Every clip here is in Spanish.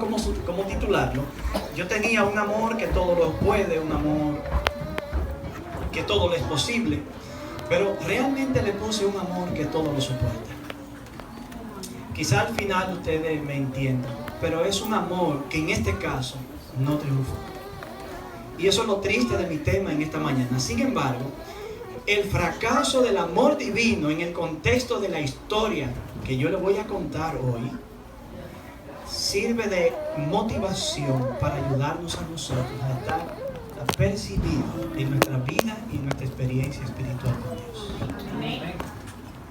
buscaba cómo titularlo. Yo tenía un amor que todo lo puede, un amor que todo le es posible, pero realmente le puse un amor que todo lo soporta. Quizá al final ustedes me entiendan, pero es un amor que en este caso no triunfó. Y eso es lo triste de mi tema en esta mañana. Sin embargo, el fracaso del amor divino en el contexto de la historia que yo les voy a contar hoy sirve de motivación para ayudarnos a nosotros a estar percibidos en nuestra vida y nuestra experiencia espiritual con Dios.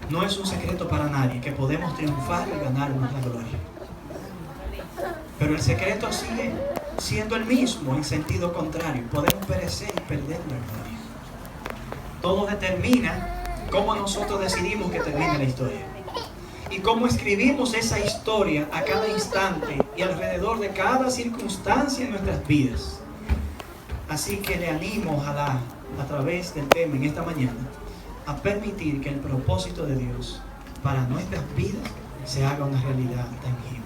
No es un secreto para nadie que podemos triunfar y ganarnos la gloria. Pero el secreto sigue siendo el mismo en sentido contrario. Podemos perecer y perder la gloria. Todo determina cómo nosotros decidimos que termine la historia. Y cómo escribimos esa historia a cada instante y alrededor de cada circunstancia en nuestras vidas. Así que le animo, ojalá, a través del tema en esta mañana, a permitir que el propósito de Dios para nuestras vidas se haga una realidad tangible.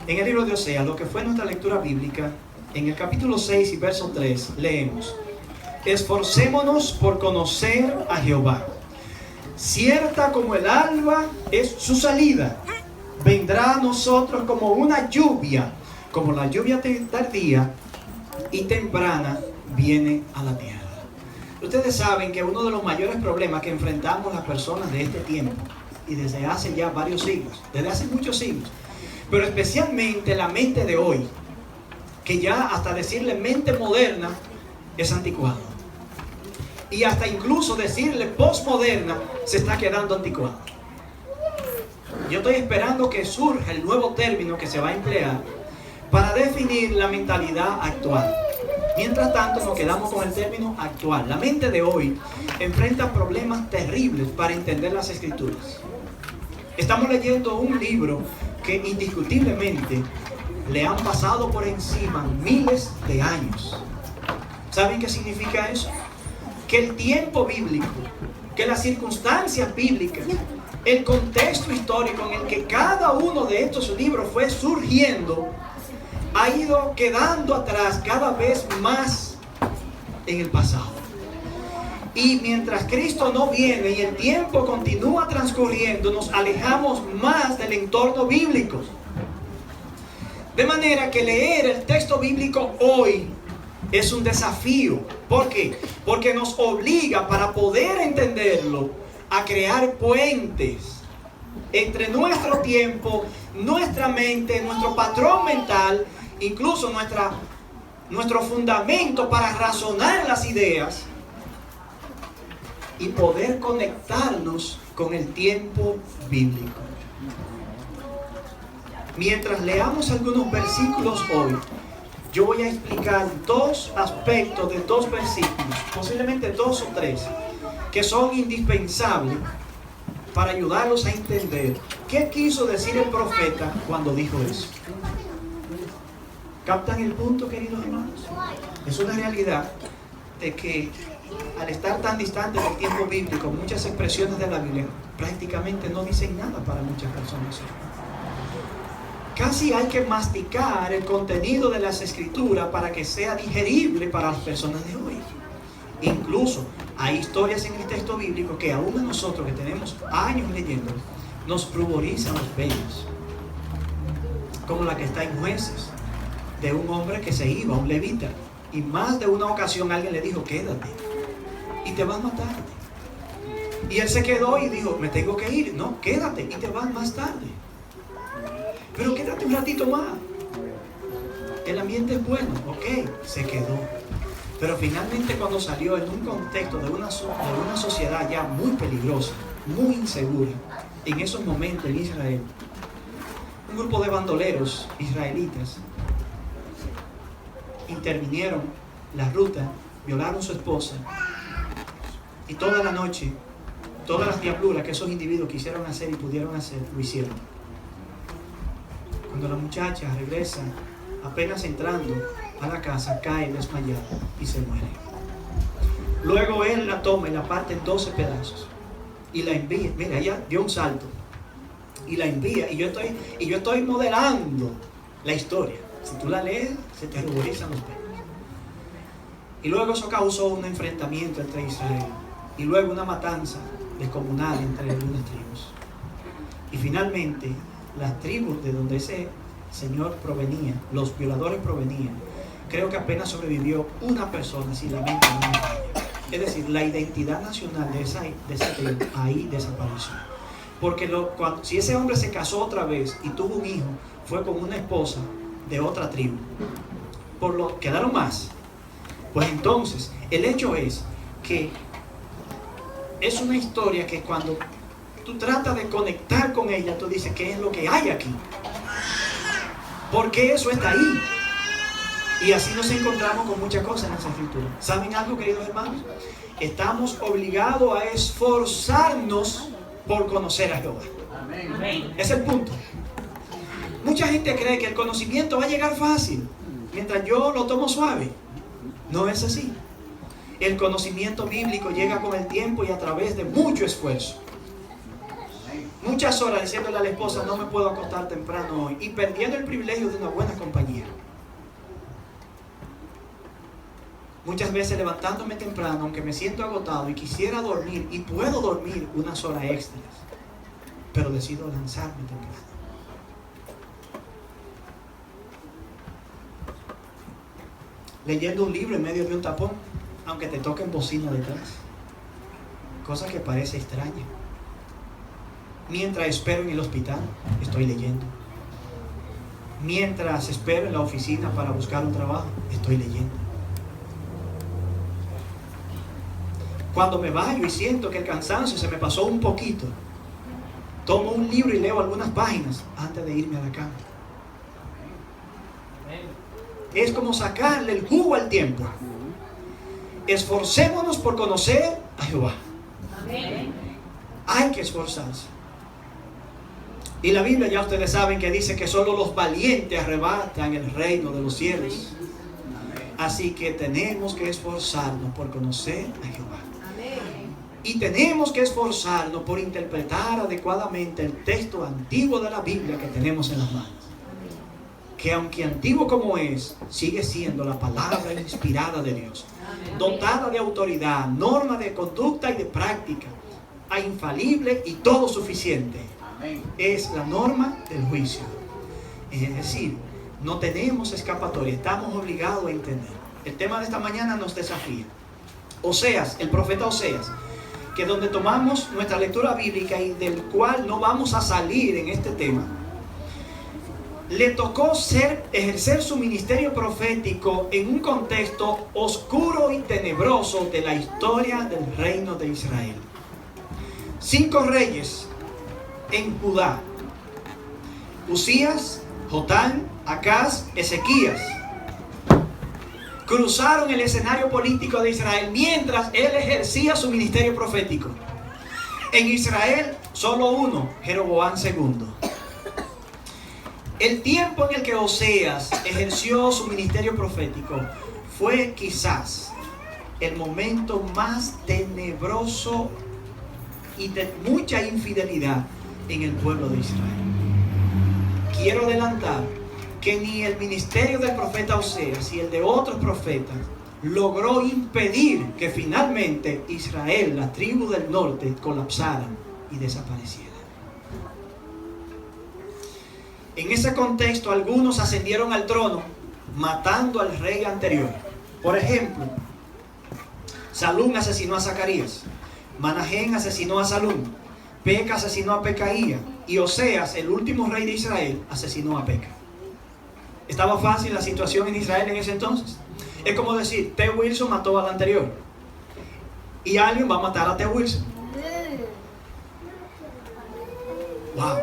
En el libro de Oseas, lo que fue nuestra lectura bíblica, en el capítulo 6 y verso 3, leemos: esforcémonos por conocer a Jehová. Cierta como el alba es su salida. Vendrá a nosotros como una lluvia, como la lluvia tardía y temprana viene a la tierra. Ustedes saben que uno de los mayores problemas que enfrentamos las personas de este tiempo, y desde hace ya varios siglos, desde hace muchos siglos, pero especialmente la mente de hoy, que ya hasta decirle mente moderna es anticuado. Y hasta incluso decirle postmoderna se está quedando anticuado. Yo estoy esperando que surja el nuevo término que se va a emplear para definir la mentalidad actual. Mientras tanto nos quedamos con el término actual. La mente de hoy enfrenta problemas terribles para entender las escrituras. Estamos leyendo un libro que indiscutiblemente le han pasado por encima miles de años. ¿Saben qué significa eso? Que el tiempo bíblico, que las circunstancias bíblicas, el contexto histórico en el que cada uno de estos libros fue surgiendo, ha ido quedando atrás cada vez más en el pasado. Y mientras Cristo no viene y el tiempo continúa transcurriendo, nos alejamos más del entorno bíblico. De manera que leer el texto bíblico hoy es un desafío. ¿Por qué? Porque nos obliga, para poder entenderlo, a crear puentes entre nuestro tiempo, nuestra mente, nuestro patrón mental, incluso nuestro fundamento para razonar las ideas y poder conectarnos con el tiempo bíblico. Mientras leamos algunos versículos hoy, yo voy a explicar dos aspectos de dos versículos, posiblemente dos o tres, que son indispensables para ayudarlos a entender qué quiso decir el profeta cuando dijo eso. ¿Captan el punto, queridos hermanos? Es una realidad de que al estar tan distante del tiempo bíblico, muchas expresiones de la Biblia prácticamente no dicen nada para muchas personas. Casi hay que masticar el contenido de las escrituras para que sea digerible para las personas de hoy. Incluso hay historias en el texto bíblico que aún a nosotros que tenemos años leyendo nos ruborizan los pelos, como la que está en Jueces, de un hombre que se iba, un levita, y más de una ocasión alguien le dijo: quédate y te vas más tarde. Y él se quedó y dijo: me tengo que ir. No, quédate y te vas más tarde. Pero quédate un ratito más, el ambiente es bueno. Ok, se quedó. Pero finalmente, cuando salió en un contexto de una sociedad ya muy peligrosa, muy insegura, en esos momentos en Israel, un grupo de bandoleros israelitas intervinieron la ruta, violaron a su esposa, y toda la noche, todas las diabluras que esos individuos quisieron hacer y pudieron hacer, lo hicieron. Cuando la muchacha regresa, apenas entrando a la casa, cae desmayada y se muere. Luego él la toma y la parte en 12 pedazos y la envía. Mira, ella dio un salto y la envía. Y yo estoy modelando la historia. Si tú la lees, se te ruborizan los pelos. Y luego eso causó un enfrentamiento entre Israel. Y luego una matanza descomunal entre algunas tribus. Y finalmente, las tribus de donde ese señor provenía, los violadores provenían, creo que apenas sobrevivió una persona, si la mente no me falla. Es decir, la identidad nacional de esa tribu ahí desapareció. Porque si ese hombre se casó otra vez y tuvo un hijo, fue con una esposa de otra tribu. Quedaron más. Pues entonces, el hecho es que es una historia que cuando tú tratas de conectar con ella, tú dices, ¿qué es lo que hay aquí? ¿Por qué eso está ahí? Y así nos encontramos con muchas cosas en esa escritura. ¿Saben algo, queridos hermanos? Estamos obligados a esforzarnos por conocer a Jehová. Amén. Es el punto. Mucha gente cree que el conocimiento va a llegar fácil mientras yo lo tomo suave. No es así. El conocimiento bíblico llega con el tiempo y a través de mucho esfuerzo. Muchas horas diciéndole a la esposa, no me puedo acostar temprano hoy, y perdiendo el privilegio de una buena compañía. Muchas veces levantándome temprano, aunque me siento agotado y quisiera dormir, y puedo dormir unas horas extras, pero decido lanzarme temprano. Leyendo un libro en medio de un tapón, aunque te toquen bocina detrás. Cosa que parece extraña. Mientras espero en el hospital, estoy leyendo. Mientras espero en la oficina para buscar un trabajo, estoy leyendo. Cuando me baño y siento que el cansancio se me pasó un poquito, tomo un libro y leo algunas páginas antes de irme a la cama. Es como sacarle el jugo al tiempo. Esforcémonos por conocer a Jehová. Hay que esforzarse. Y la Biblia, ya ustedes saben que dice que solo los valientes arrebatan el reino de los cielos. Así que tenemos que esforzarnos por conocer a Jehová. Y tenemos que esforzarnos por interpretar adecuadamente el texto antiguo de la Biblia que tenemos en las manos. Que aunque antiguo como es, sigue siendo la palabra inspirada de Dios, dotada de autoridad, norma de conducta y de práctica, infalible y todo suficiente. Es la norma del juicio. Es decir, no tenemos escapatoria, estamos obligados a entender. El tema de esta mañana nos desafía. Oseas, el profeta Oseas, que donde tomamos nuestra lectura bíblica y del cual no vamos a salir en este tema, le tocó ejercer su ministerio profético en un contexto oscuro y tenebroso de la historia del reino de Israel. 5 reyes en Judá: Usías, Jotam, Acaz, Ezequías, cruzaron el escenario político de Israel mientras él ejercía su ministerio profético. En Israel solo uno, Jeroboam II. El tiempo en el que Oseas ejerció su ministerio profético fue quizás el momento más tenebroso y de mucha infidelidad en el pueblo de Israel. Quiero adelantar que ni el ministerio del profeta Oseas y el de otros profetas logró impedir que finalmente Israel, la tribu del norte, colapsaran y desaparecieran. En ese contexto, algunos ascendieron al trono matando al rey anterior. Por ejemplo, Salum asesinó a Zacarías, Manahén asesinó a Salum, Peca asesinó a Pecaía, y Oseas, el último rey de Israel, asesinó a Peca. ¿Estaba fácil la situación en Israel en ese entonces? Es como decir, T. Wilson mató al anterior y alguien va a matar a T. Wilson. Wow.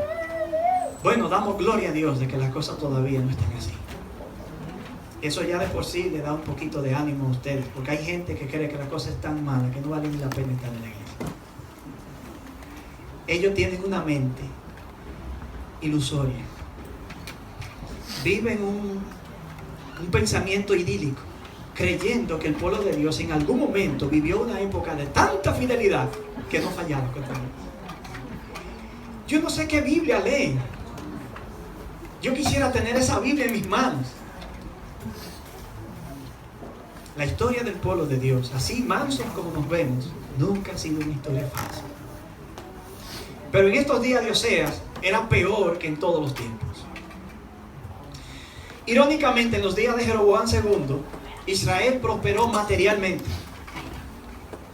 Bueno, damos gloria a Dios de que las cosas todavía no están así. Eso ya de por sí le da un poquito de ánimo a ustedes, porque hay gente que cree que las cosas están malas, que no vale ni la pena estar en la iglesia. Ellos tienen una mente ilusoria. Viven un pensamiento idílico, creyendo que el pueblo de Dios en algún momento vivió una época de tanta fidelidad que no fallaron contra Dios. Yo no sé qué Biblia leen. Yo quisiera tener esa Biblia en mis manos. La historia del pueblo de Dios, así mansos como nos vemos, nunca ha sido una historia fácil. Pero en estos días de Oseas era peor que en todos los tiempos. Irónicamente, en los días de Jeroboam II, Israel prosperó materialmente.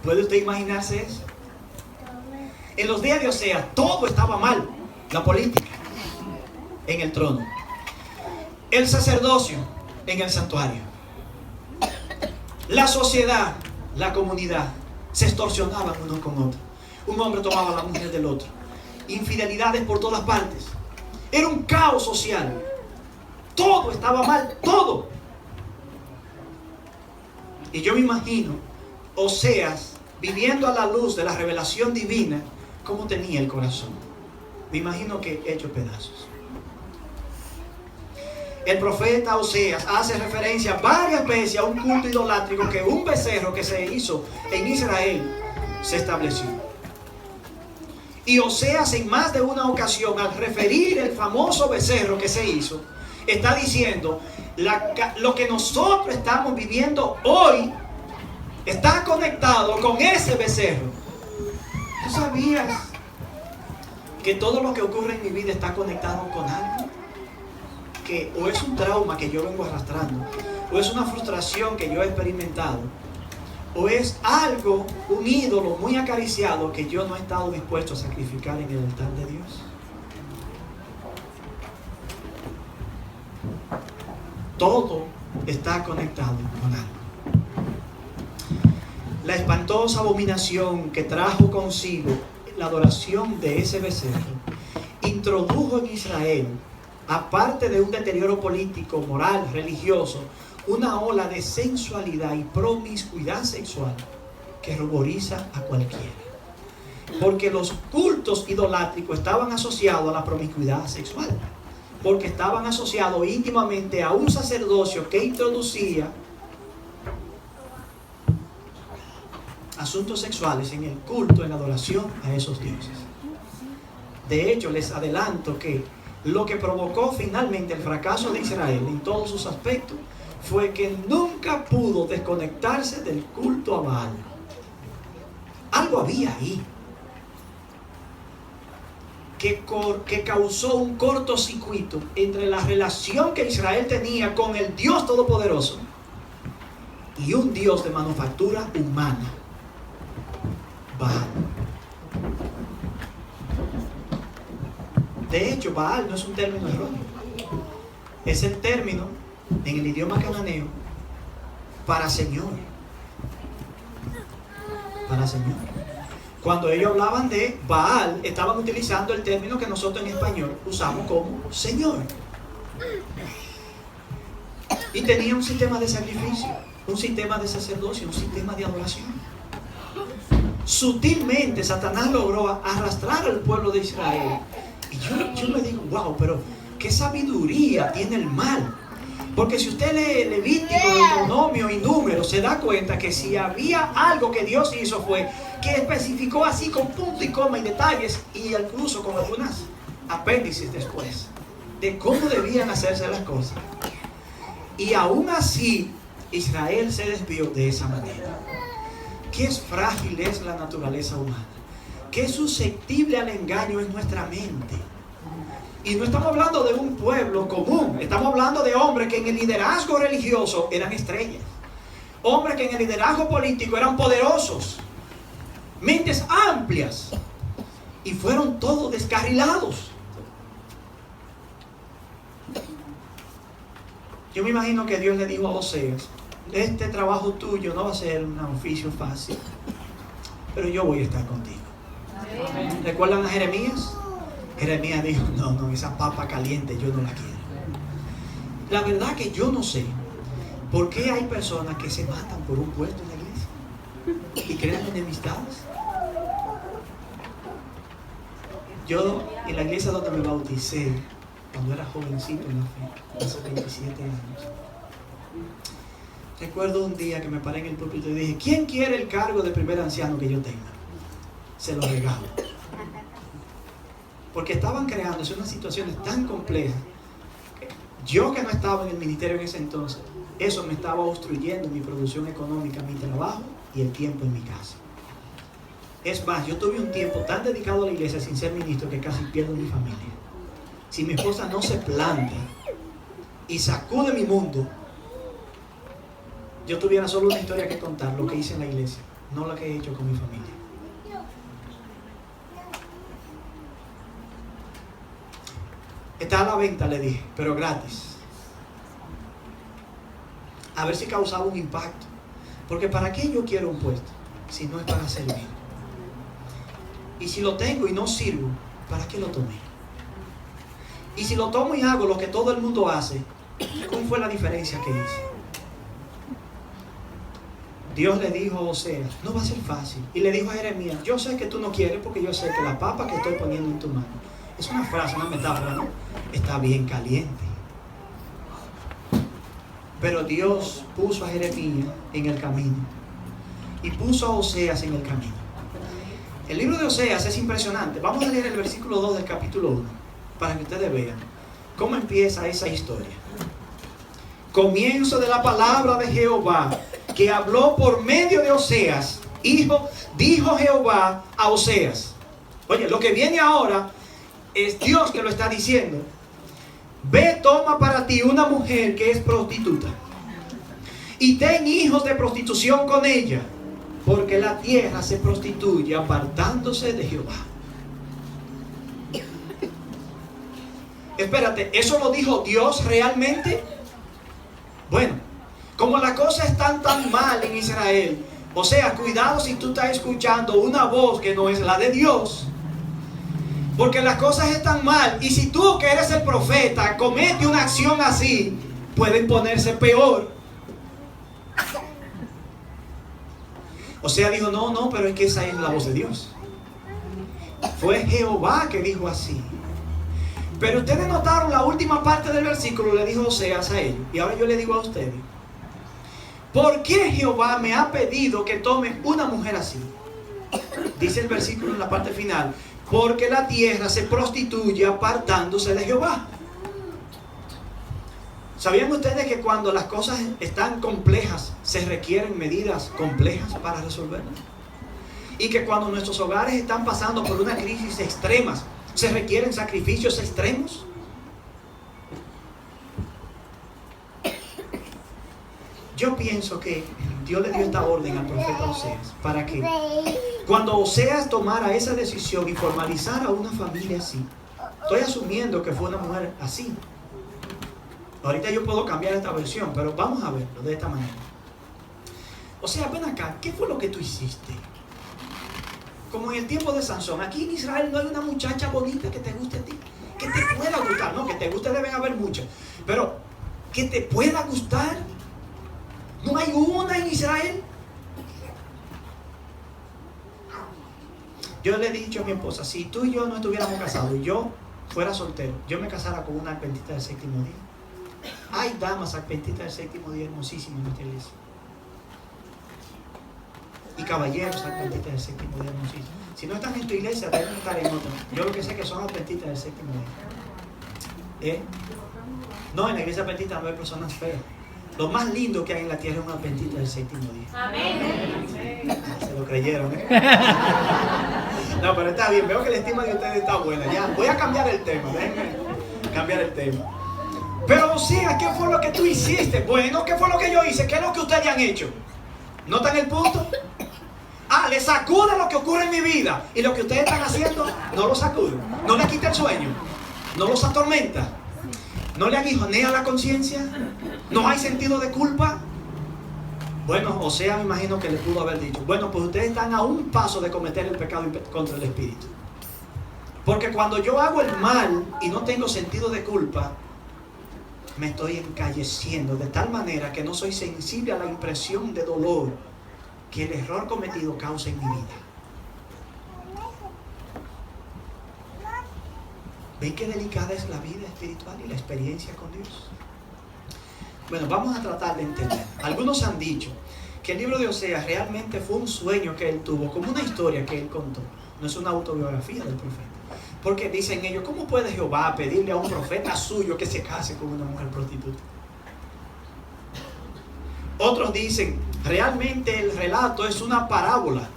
¿Puede usted imaginarse eso? En los días de Oseas todo estaba mal. La política en el trono, el sacerdocio en el santuario, la sociedad, la comunidad se extorsionaban unos con otros. Un hombre tomaba la mujer del otro. Infidelidades por todas partes. Era un caos social. Todo estaba mal, todo. Y yo me imagino Oseas viviendo a la luz de la revelación divina, cómo tenía el corazón. Me imagino que hecho pedazos. El profeta Oseas hace referencia varias veces a un culto idolátrico, que un becerro que se hizo en Israel se estableció. Y Oseas en más de una ocasión, al referir el famoso becerro que se hizo, está diciendo, lo que nosotros estamos viviendo hoy está conectado con ese becerro. ¿Tú sabías que todo lo que ocurre en mi vida está conectado con algo? Que o es un trauma que yo vengo arrastrando, o es una frustración que yo he experimentado, o es algo, un ídolo muy acariciado que yo no he estado dispuesto a sacrificar en el altar de Dios. Todo está conectado con algo. La espantosa abominación que trajo consigo la adoración de ese becerro introdujo en Israel, aparte de un deterioro político, moral, religioso, una ola de sensualidad y promiscuidad sexual que ruboriza a cualquiera. Porque los cultos idolátricos estaban asociados a la promiscuidad sexual. Porque estaban asociados íntimamente a un sacerdocio que introducía asuntos sexuales en el culto, en la adoración a esos dioses. De hecho, les adelanto que lo que provocó finalmente el fracaso de Israel en todos sus aspectos fue que nunca pudo desconectarse del culto a Baal. Algo había ahí que causó un cortocircuito entre la relación que Israel tenía con el Dios Todopoderoso y un Dios de manufactura humana, Baal. De hecho, Baal no es un término erróneo. Es el término en el idioma cananeo para Señor. Para Señor. Cuando ellos hablaban de Baal, estaban utilizando el término que nosotros en español usamos como Señor. Y tenía un sistema de sacrificio, un sistema de sacerdocio, un sistema de adoración. Sutilmente Satanás logró arrastrar al pueblo de Israel. Y yo me digo, wow, pero qué sabiduría tiene el mal. Porque si usted lee Levítico, Deuteronomio y Números, se da cuenta que si había algo que Dios hizo fue que especificó así con punto y coma y detalles, y incluso con algunas apéndices después, de cómo debían hacerse las cosas. Y aún así, Israel se desvió de esa manera. Qué frágil es la naturaleza humana. Qué susceptible al engaño es nuestra mente. Y no estamos hablando de un pueblo común. Estamos hablando de hombres que en el liderazgo religioso eran estrellas. Hombres que en el liderazgo político eran poderosos. Mentes amplias. Y fueron todos descarrilados. Yo me imagino que Dios le dijo a Oseas: este trabajo tuyo no va a ser un oficio fácil, pero yo voy a estar contigo. ¿Recuerdan a Jeremías? Jeremías dijo, no, esa papa caliente yo no la quiero. La verdad que yo no sé por qué hay personas que se matan por un puesto en la iglesia y crean enemistades. Yo, en la iglesia donde me bauticé, cuando era jovencito en la fe, hace 27 años, recuerdo un día que me paré en el púlpito y dije: ¿quién quiere el cargo de primer anciano que yo tenga? Se lo regalo. Porque estaban creándose unas situaciones tan complejas Yo que no estaba en el ministerio en ese entonces, eso me estaba obstruyendo mi producción económica, mi trabajo y el tiempo en mi casa. Es más, yo tuve un tiempo tan dedicado a la iglesia sin ser ministro que casi pierdo mi familia. Si mi esposa no se planta y sacude mi mundo, yo tuviera solo una historia que contar, lo que hice en la iglesia, no lo que he hecho con mi familia. Está a la venta, le dije, pero gratis. A ver si causaba un impacto. Porque ¿para qué yo quiero un puesto si no es para servir? Y si lo tengo y no sirvo, ¿para qué lo tomé? Y si lo tomo y hago lo que todo el mundo hace, ¿cómo fue la diferencia que hice? Dios le dijo a Oseas, no va a ser fácil. Y le dijo a Jeremías, yo sé que tú no quieres porque yo sé que la papa que estoy poniendo en tu mano, es una frase, una metáfora, ¿no? Está bien caliente. Pero Dios puso a Jeremías en el camino y puso a Oseas en el camino. El libro de Oseas es impresionante. Vamos a leer el versículo 2 del capítulo 1 para que ustedes vean cómo empieza esa historia. Comienzo de la palabra de Jehová que habló por medio de Oseas. Dijo Jehová a Oseas. Oye, lo que viene ahora es Dios que lo está diciendo. Ve, toma para ti una mujer que es prostituta y ten hijos de prostitución con ella, porque la tierra se prostituye apartándose de Jehová. Espérate, ¿eso lo dijo Dios realmente? Bueno, como la cosa está tan mal en Israel, o sea, cuidado si tú estás escuchando una voz que no es la de Dios, porque las cosas están mal, y si tú que eres el profeta comete una acción así, pueden ponerse peor. O sea, dijo, no, pero es que esa es la voz de Dios. Fue Jehová que dijo así. Pero ustedes notaron la última parte del versículo, le dijo Oseas a ellos. Y ahora yo le digo a ustedes, ¿por qué Jehová me ha pedido que tome una mujer así? Dice el versículo en la parte final, porque la tierra se prostituye apartándose de Jehová. ¿Sabían ustedes que cuando las cosas están complejas, se requieren medidas complejas para resolverlas? Y que cuando nuestros hogares están pasando por una crisis extrema, se requieren sacrificios extremos. Yo pienso que Dios le dio esta orden al profeta Oseas para que cuando Oseas tomara esa decisión y formalizara una familia así, estoy asumiendo que fue una mujer así. Ahorita yo puedo cambiar esta versión, pero vamos a verlo de esta manera. O sea, ven acá, ¿qué fue lo que tú hiciste? Como en el tiempo de Sansón, aquí en Israel no hay una muchacha bonita que te guste a ti, que te pueda gustar, no, que te guste deben haber muchas, pero que te pueda gustar, no hay una en Israel. Yo le he dicho a mi esposa, si tú y yo no estuviéramos casados y yo fuera soltero, yo me casara con una adventista del séptimo día. Hay damas adventistas del séptimo día hermosísimas en nuestra iglesia. Y caballeros adventistas del séptimo día hermosísimos. Si no están en tu iglesia, deben estar en otra. Yo lo que sé es que son adventistas del séptimo día. No, en la iglesia adventista no hay personas feas. Lo más lindo que hay en la tierra es un adventista del séptimo día. Amén. Se lo creyeron, No, pero está bien. Veo que la estima de ustedes está buena. Ya, voy a cambiar el tema. Déjenme cambiar el tema. Pero, o sea, ¿qué fue lo que tú hiciste? Bueno, ¿qué fue lo que yo hice? ¿Qué es lo que ustedes han hecho? ¿Notan el punto? Le sacude lo que ocurre en mi vida. Y lo que ustedes están haciendo, no lo sacude. No le quita el sueño. No los atormenta. No le aguijonea la conciencia. No hay sentido de culpa. Bueno, o sea, me imagino que le pudo haber dicho, bueno, pues ustedes están a un paso de cometer el pecado contra el Espíritu. Porque cuando yo hago el mal y no tengo sentido de culpa, me estoy encalleciendo de tal manera que no soy sensible a la impresión de dolor que el error cometido causa en mi vida. ¿Ven qué delicada es la vida espiritual y la experiencia con Dios? Bueno, vamos a tratar de entender. Algunos han dicho que el libro de Oseas realmente fue un sueño que él tuvo, como una historia que él contó. No es una autobiografía del profeta. Porque dicen ellos, ¿cómo puede Jehová pedirle a un profeta suyo que se case con una mujer prostituta? Otros dicen, realmente el relato es una parábola,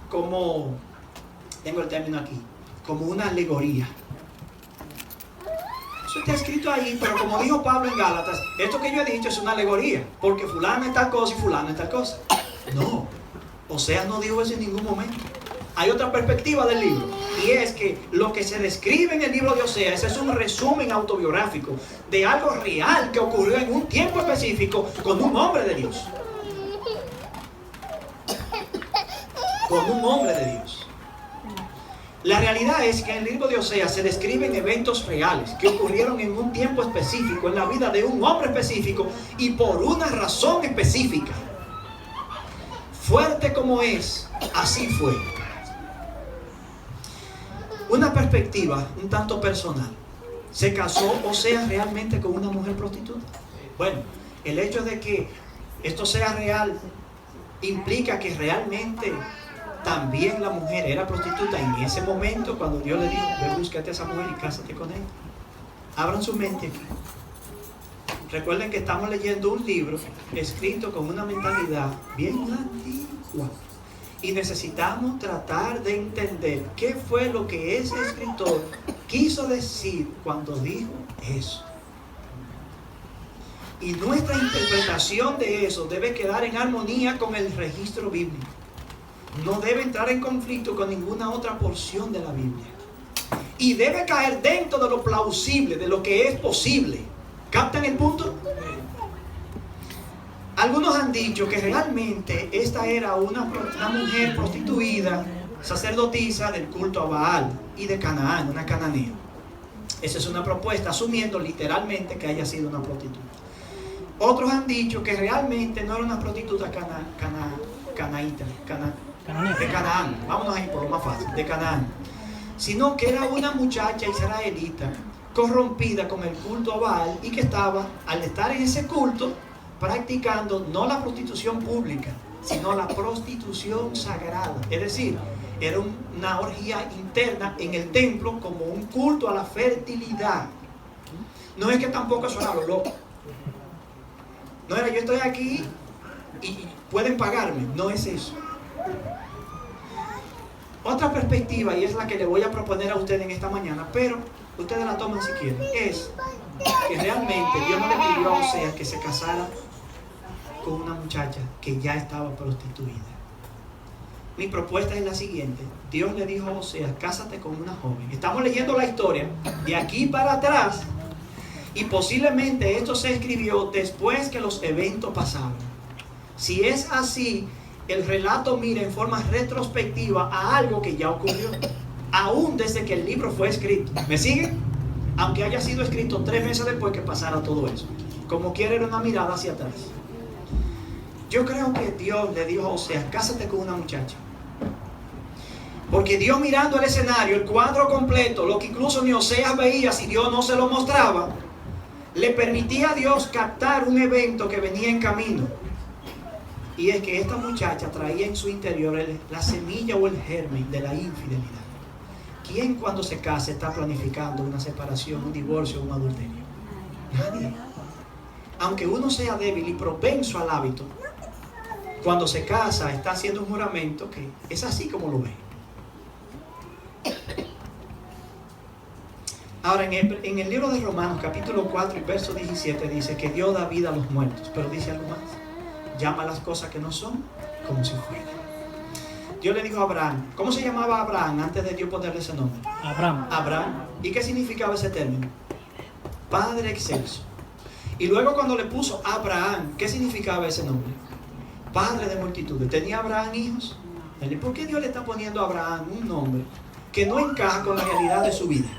como, tengo el término aquí, como una alegoría. Eso está escrito ahí, pero como dijo Pablo en Gálatas, esto que yo he dicho es una alegoría, porque fulano es tal cosa y fulano es tal cosa. No, Oseas no dijo eso en ningún momento. Hay otra perspectiva del libro, y es que lo que se describe en el libro de Oseas es un resumen autobiográfico de algo real que ocurrió en un tiempo específico con un hombre de Dios. Con un hombre de Dios. La realidad es que en el libro de Oseas se describen eventos reales que ocurrieron en un tiempo específico, en la vida de un hombre específico y por una razón específica. Fuerte como es, así fue. Una perspectiva un tanto personal. ¿Se casó Oseas realmente con una mujer prostituta? Bueno, el hecho de que esto sea real implica que realmente también la mujer era prostituta en ese momento, cuando Dios le dijo, ve, búscate a esa mujer y cásate con ella. Abran su mente aquí. Recuerden que estamos leyendo un libro escrito con una mentalidad bien antigua. Y necesitamos tratar de entender qué fue lo que ese escritor quiso decir cuando dijo eso. Y nuestra interpretación de eso debe quedar en armonía con el registro bíblico. No debe entrar en conflicto con ninguna otra porción de la Biblia. Y debe caer dentro de lo plausible, de lo que es posible. ¿Captan el punto? Algunos han dicho que realmente esta era una mujer prostituida, sacerdotisa del culto a Baal y de Canaán, una cananea. Esa es una propuesta, asumiendo literalmente que haya sido una prostituta. Otros han dicho que realmente no era una prostituta canaíta, de Canaán, vámonos ahí por lo más fácil, de Canaán, sino que era una muchacha israelita corrompida con el culto a Baal y que estaba, al estar en ese culto, practicando no la prostitución pública, sino la prostitución sagrada. Es decir, era una orgía interna en el templo como un culto a la fertilidad. No es que tampoco eso era lo loco. No era yo estoy aquí y pueden pagarme. No es eso. Otra perspectiva, y es la que le voy a proponer a ustedes en esta mañana, pero ustedes la toman si quieren, es que realmente Dios no le pidió a Oseas que se casara con una muchacha que ya estaba prostituida. Mi propuesta es la siguiente. Dios le dijo a Oseas, cásate con una joven. Estamos leyendo la historia de aquí para atrás, y posiblemente esto se escribió después que los eventos pasaron. Si es así, el relato mira en forma retrospectiva a algo que ya ocurrió, aún desde que el libro fue escrito. ¿Me siguen? Aunque haya sido escrito 3 meses después que pasara todo eso. Como quiera, era una mirada hacia atrás. Yo creo que Dios le dijo a Oseas, cásate con una muchacha. Porque Dios, mirando el escenario, el cuadro completo, lo que incluso ni Oseas veía si Dios no se lo mostraba, le permitía a Dios captar un evento que venía en camino. Y es que esta muchacha traía en su interior la semilla o el germen de la infidelidad. ¿Quién cuando se casa está planificando una separación, un divorcio, un adulterio? Nadie. Aunque uno sea débil y propenso al hábito, cuando se casa está haciendo un juramento que es así como lo ve. Ahora, en el libro de Romanos, capítulo 4 y verso 17, dice que Dios da vida a los muertos, pero dice algo más. Llama las cosas que no son como si fueran. Dios le dijo a Abraham, ¿cómo se llamaba Abraham antes de Dios ponerle ese nombre? Abraham. ¿Y qué significaba ese término? Padre excelso. Y luego cuando le puso Abraham, ¿qué significaba ese nombre? Padre de multitudes. ¿Tenía Abraham hijos? ¿Por qué Dios le está poniendo a Abraham un nombre que no encaja con la realidad de su vida?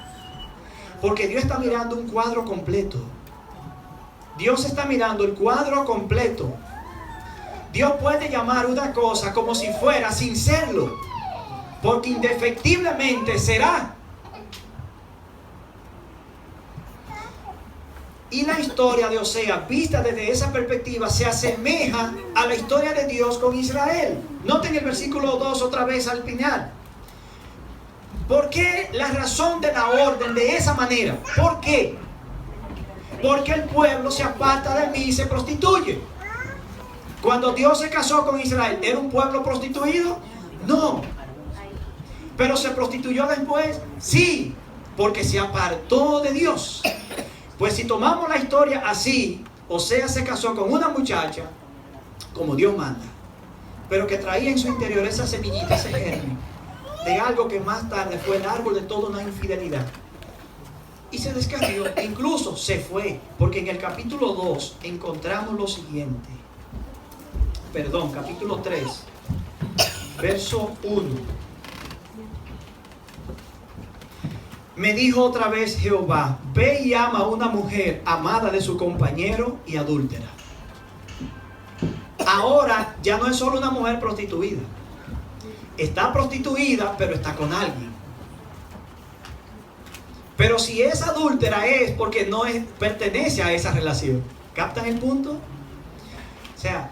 Porque Dios está mirando un cuadro completo. Dios está mirando el cuadro completo. Dios puede llamar una cosa como si fuera sin serlo, porque indefectiblemente será. Y la historia de Oseas, vista desde esa perspectiva, se asemeja a la historia de Dios con Israel. Noten el versículo 2 otra vez al final. ¿Por qué la razón de la orden de esa manera? ¿Por qué? Porque el pueblo se aparta de mí y se prostituye. Cuando Dios se casó con Israel, ¿era un pueblo prostituido? No. ¿Pero se prostituyó después? Sí, porque se apartó de Dios. Pues si tomamos la historia así, Oseas se casó con una muchacha como Dios manda, pero que traía en su interior esa semillita, ese germen de algo que más tarde fue el árbol de toda una infidelidad. Y se descarrió, incluso se fue, porque en el capítulo 2 encontramos lo siguiente. Perdón, capítulo 3, verso 1. Me dijo otra vez Jehová: ve y ama a una mujer amada de su compañero y adúltera. Ahora ya no es solo una mujer prostituida. Está prostituida, pero está con alguien. Pero si es adúltera es porque no pertenece a esa relación. ¿Captan el punto? O sea,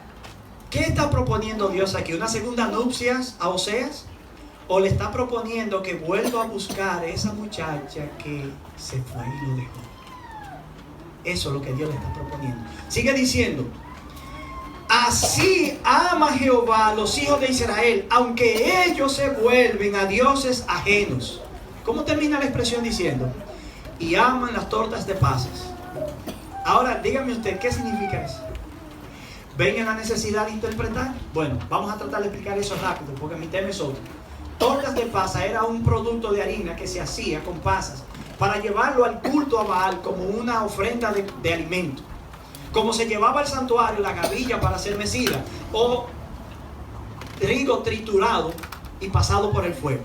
¿qué está proponiendo Dios aquí? ¿Una segunda nupcias a Oseas? ¿O le está proponiendo que vuelva a buscar a esa muchacha que se fue y lo dejó? Eso es lo que Dios le está proponiendo. Sigue diciendo: así ama Jehová a los hijos de Israel, aunque ellos se vuelven a dioses ajenos. ¿Cómo termina la expresión diciendo? Y aman las tortas de pasas. Ahora, dígame usted, ¿qué significa eso? ¿Ven en la necesidad de interpretar? Bueno, vamos a tratar de explicar eso rápido, porque mi tema es otro. Tortas de pasas era un producto de harina que se hacía con pasas para llevarlo al culto a Baal como una ofrenda de alimento. Como se llevaba al santuario la gavilla para ser mecida, o trigo triturado y pasado por el fuego.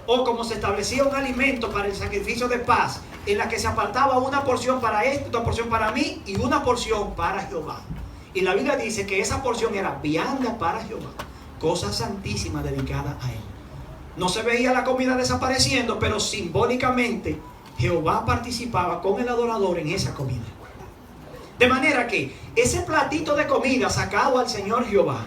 O como se establecía un alimento para el sacrificio de paz, en la que se apartaba una porción para esto, una porción para mí y una porción para Jehová. Y la Biblia dice que esa porción era vianda para Jehová, cosa santísima dedicada a él. No se veía la comida desapareciendo, pero simbólicamente Jehová participaba con el adorador en esa comida. De manera que ese platito de comida sacado al Señor Jehová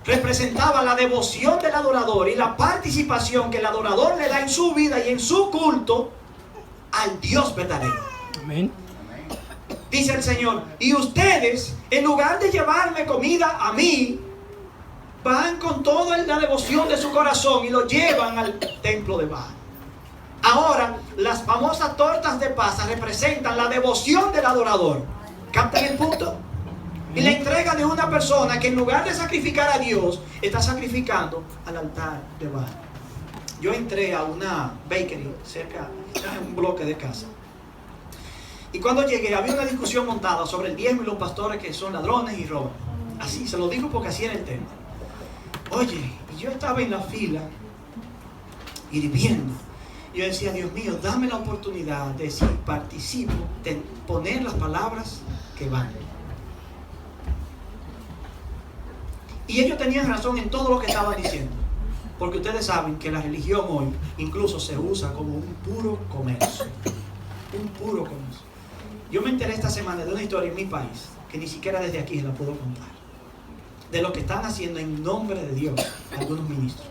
representaba la devoción del adorador y la participación que el adorador le da en su vida y en su culto al Dios verdadero. Amén. Dice el Señor: y ustedes, en lugar de llevarme comida a mí, van con toda la devoción de su corazón y lo llevan al templo de Baal. Ahora, las famosas tortas de pasas representan la devoción del adorador. ¿Captan el punto? Y la entrega de una persona que en lugar de sacrificar a Dios, está sacrificando al altar de Baal. Yo entré a una bakery cerca de un bloque de casa. Y cuando llegué había una discusión montada sobre el diezmo y los pastores que son ladrones y roban. Así, se lo digo porque así era el tema. Oye, yo estaba en la fila hirviendo. Yo decía: Dios mío, dame la oportunidad de, si participo, de poner las palabras que van. Y ellos tenían razón en todo lo que estaban diciendo. Porque ustedes saben que la religión hoy incluso se usa como un puro comercio. Un puro comercio. Yo me enteré esta semana de una historia en mi país que ni siquiera desde aquí se la puedo contar. De lo que están haciendo en nombre de Dios algunos ministros.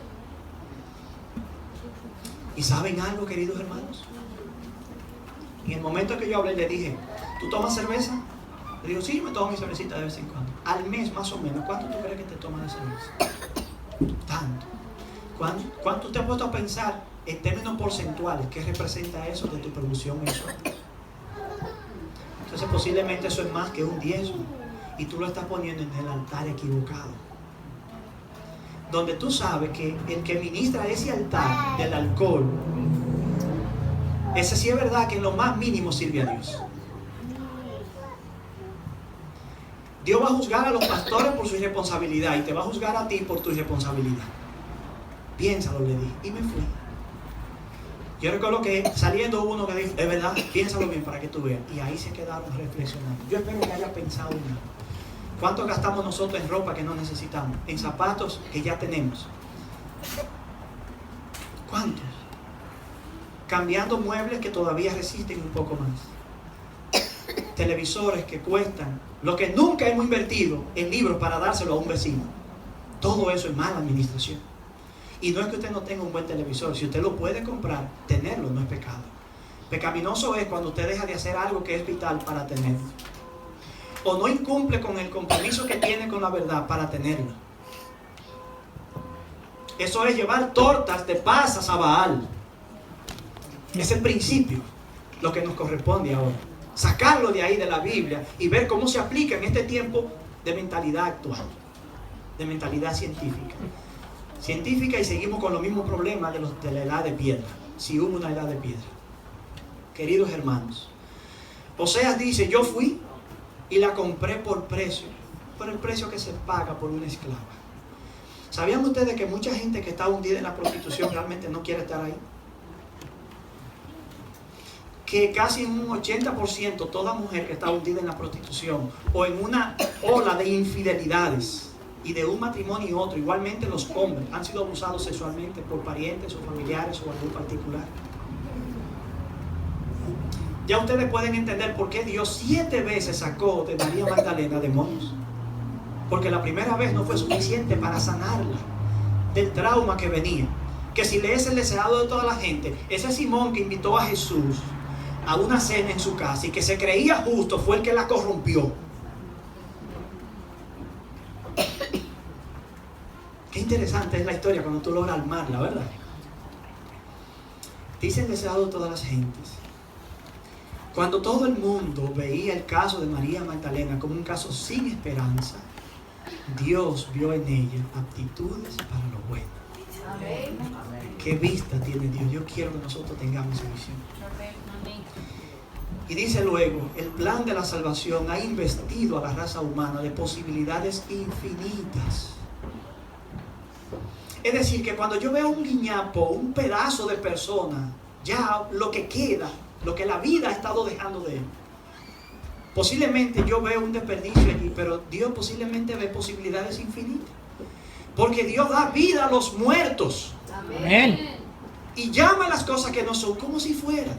¿Y saben algo, queridos hermanos? En el momento que yo hablé, le dije: ¿tú tomas cerveza? Le digo: sí, me tomo mi cervecita de vez en cuando. Al mes, más o menos, ¿cuánto tú crees que te tomas de cerveza? Tanto. ¿Cuánto te has puesto a pensar en términos porcentuales qué representa eso de tu producción mensual? Entonces posiblemente eso es más que un diezmo, y tú lo estás poniendo en el altar equivocado, donde tú sabes que el que ministra ese altar del alcohol, ese sí es verdad que en lo más mínimo sirve a Dios. Dios va a juzgar a los pastores por su irresponsabilidad y te va a juzgar a ti por tu irresponsabilidad. Piénsalo, le dije, y me fui. Yo recuerdo que saliendo uno que dijo: es verdad, piénsalo bien para que tú veas. Y ahí se quedaron reflexionando. Yo espero que haya pensado en algo. ¿Cuánto gastamos nosotros en ropa que no necesitamos? En zapatos que ya tenemos. ¿Cuántos? Cambiando muebles que todavía resisten un poco más. Televisores que cuestan lo que nunca hemos invertido en libros para dárselo a un vecino. Todo eso es mala administración. Y no es que usted no tenga un buen televisor. Si usted lo puede comprar, tenerlo no es pecado. Pecaminoso es cuando usted deja de hacer algo que es vital para tenerlo, o no incumple con el compromiso que tiene con la verdad para tenerlo. Eso es llevar tortas de pasas a Baal. Es el principio, lo que nos corresponde ahora. Sacarlo de ahí de la Biblia y ver cómo se aplica en este tiempo de mentalidad actual, de mentalidad científica. Y seguimos con los mismos problemas de la edad de piedra, si hubo una edad de piedra. Queridos hermanos, Oseas dice: yo fui y la compré por el precio que se paga por una esclava. ¿Sabían ustedes que mucha gente que está hundida en la prostitución realmente no quiere estar ahí? Que casi en un 80% toda mujer que está hundida en la prostitución o en una ola de infidelidades y de un matrimonio y otro, igualmente los hombres han sido abusados sexualmente por parientes o familiares o algún particular. Ya ustedes pueden entender por qué Dios 7 veces sacó de María Magdalena demonios. Porque la primera vez no fue suficiente para sanarla del trauma que venía. Que si lees el deseado de toda la gente, ese Simón que invitó a Jesús a una cena en su casa y que se creía justo fue el que la corrompió. Qué interesante es la historia cuando tú logras armarla, ¿verdad? Dice el deseado de todas las gentes. Cuando todo el mundo veía el caso de María Magdalena como un caso sin esperanza, Dios vio en ella aptitudes para lo bueno. Amén. ¿Qué vista tiene Dios? Yo quiero que nosotros tengamos esa visión. Y dice luego, el plan de la salvación ha investido a la raza humana de posibilidades infinitas. Es decir, que cuando yo veo un guiñapo, un pedazo de persona, ya lo que queda, lo que la vida ha estado dejando de él, posiblemente yo veo un desperdicio allí, pero Dios posiblemente ve posibilidades infinitas. Porque Dios da vida a los muertos. Amén. Y llama a las cosas que no son como si fueran.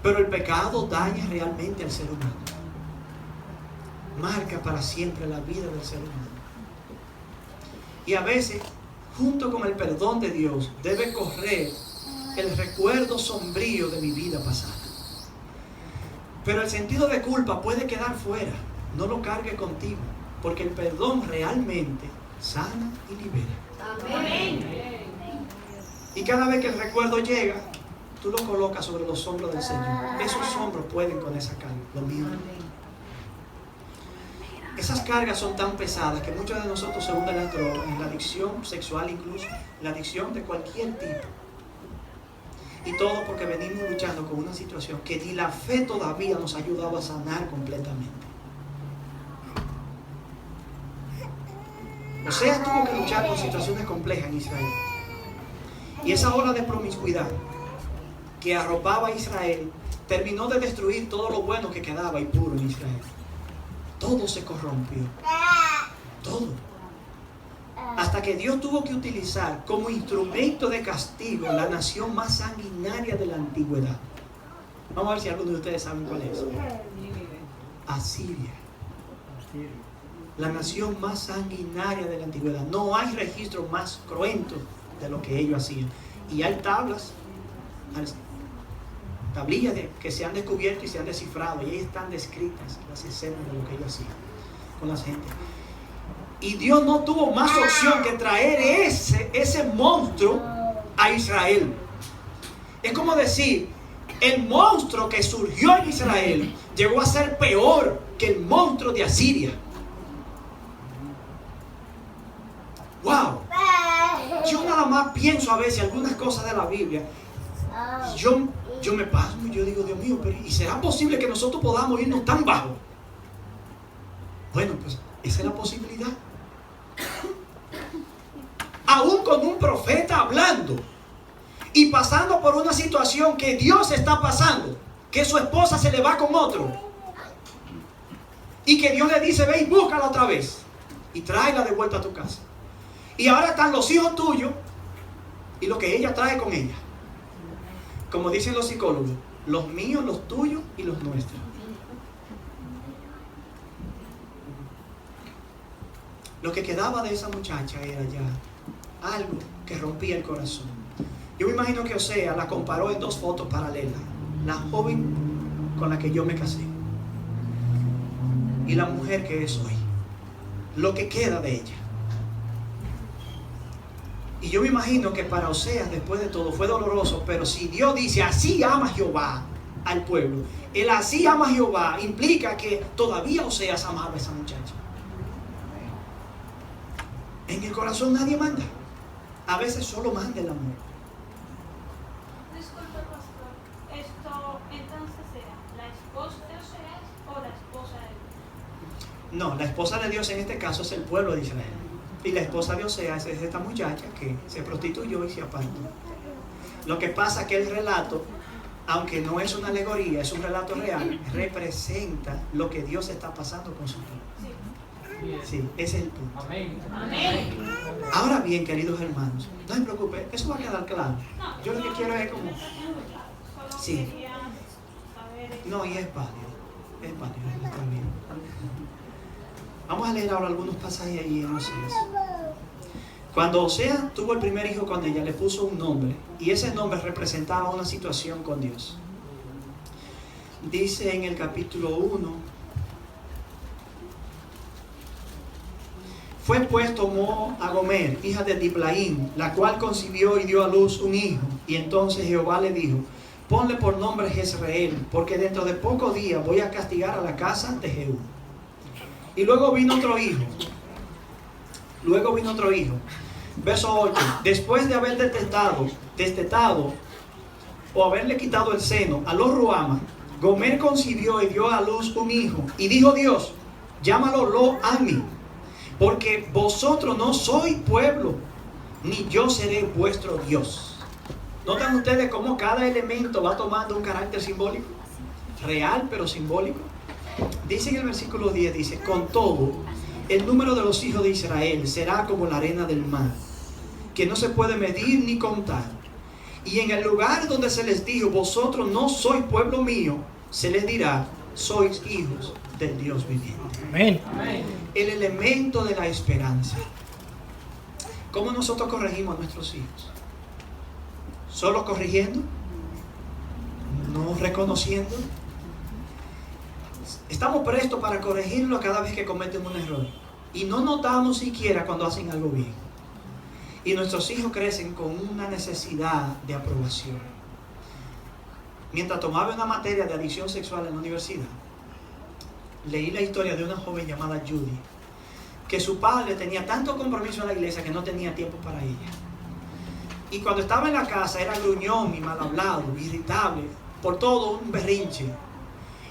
Pero el pecado daña realmente al ser humano. Marca para siempre la vida del ser humano. Y a veces, junto con el perdón de Dios, debe correr el recuerdo sombrío de mi vida pasada. Pero el sentido de culpa puede quedar fuera. No lo cargue contigo, porque el perdón realmente sana y libera. Amén. Y cada vez que el recuerdo llega, tú lo colocas sobre los hombros del Señor. Esos hombros pueden con esa carga, lo mío. Esas cargas son tan pesadas que muchos de nosotros se hunden en la droga, en la adicción sexual, incluso en la adicción de cualquier tipo. Y todo porque venimos luchando con una situación que ni la fe todavía nos ha ayudado a sanar completamente. Oseas tuvo que luchar con situaciones complejas en Israel. Y esa ola de promiscuidad que arropaba a Israel terminó de destruir todo lo bueno que quedaba y puro en Israel. Todo se corrompió. Todo. Hasta que Dios tuvo que utilizar como instrumento de castigo la nación más sanguinaria de la antigüedad. Vamos a ver si algunos de ustedes saben cuál es. Asiria. La nación más sanguinaria de la antigüedad. No hay registro más cruento de lo que ellos hacían. Y hay tablillas que se han descubierto y se han descifrado, y ahí están descritas las escenas de lo que ellos hacían con la gente. Y Dios no tuvo más opción que traer ese monstruo a Israel. Es como decir, el monstruo que surgió en Israel llegó a ser peor que el monstruo de Asiria. Wow. Yo nada más pienso a veces algunas cosas de la Biblia y yo me pasmo y yo digo, Dios mío, pero ¿y será posible que nosotros podamos irnos tan bajo? Bueno, pues esa es la posibilidad. Aún con un profeta hablando y pasando por una situación que Dios está pasando, que su esposa se le va con otro y que Dios le dice, ve y búscala otra vez y tráela de vuelta a tu casa. Y ahora están los hijos tuyos y lo que ella trae con ella. Como dicen los psicólogos, los míos, los tuyos y los nuestros. Lo que quedaba de esa muchacha era ya algo que rompía el corazón. Yo me imagino que Oseas la comparó en dos fotos paralelas. La joven con la que yo me casé y la mujer que es hoy. Lo que queda de ella. Y yo me imagino que para Oseas, después de todo, fue doloroso. Pero si Dios dice, así ama Jehová al pueblo, el así ama Jehová implica que todavía Oseas amaba a esa muchacha. En el corazón nadie manda. A veces solo manda el amor. Disculpe, pastor. Esto entonces será la esposa de Oseas o la esposa de Dios. No, la esposa de Dios en este caso es el pueblo de Israel. Y la esposa de Oseas es esta muchacha que se prostituyó y se apartó. Lo que pasa es que el relato, aunque no es una alegoría, es un relato real, representa lo que Dios está pasando con su pueblo. Sí, ese es el punto. Amén. Amén. Ahora bien, queridos hermanos, no se preocupen, eso va a quedar claro. Yo lo que quiero es como... Solo Sí. quería saber. No, y es válido. Es válido, está bien. Vamos a leer ahora algunos pasajes ahí en Oseas. Cuando Oseas tuvo el primer hijo con ella, le puso un nombre, y ese nombre representaba una situación con Dios. Dice en el capítulo 1: Fue pues tomó a Gomer, hija de Diblaim, la cual concibió y dio a luz un hijo. Y entonces Jehová le dijo: ponle por nombre Jezreel, porque dentro de pocos días voy a castigar a la casa de Jehú. Y luego vino otro hijo. Verso 8. Después de haber destetado o haberle quitado el seno a los Ruama, Gomer concibió y dio a luz un hijo. Y dijo Dios: llámalo Lo-Ami, porque vosotros no sois pueblo, ni yo seré vuestro Dios. ¿Notan ustedes cómo cada elemento va tomando un carácter simbólico? Real, pero simbólico. Dice en el versículo 10, dice: con todo, el número de los hijos de Israel será como la arena del mar, que no se puede medir ni contar. Y en el lugar donde se les dijo: vosotros no sois pueblo mío, se les dirá: sois hijos del Dios viviente. Amén. El elemento de la esperanza. ¿Cómo nosotros corregimos a nuestros hijos? ¿Solo corrigiendo? ¿No reconociendo? Estamos prestos para corregirlo cada vez que cometen un error. Y no notamos siquiera cuando hacen algo bien. Y nuestros hijos crecen con una necesidad de aprobación. Mientras tomaba una materia de adicción sexual en la universidad, leí la historia de una joven llamada Judy, que su padre tenía tanto compromiso en la iglesia que no tenía tiempo para ella. Y cuando estaba en la casa era gruñón y mal hablado, irritable, por todo un berrinche.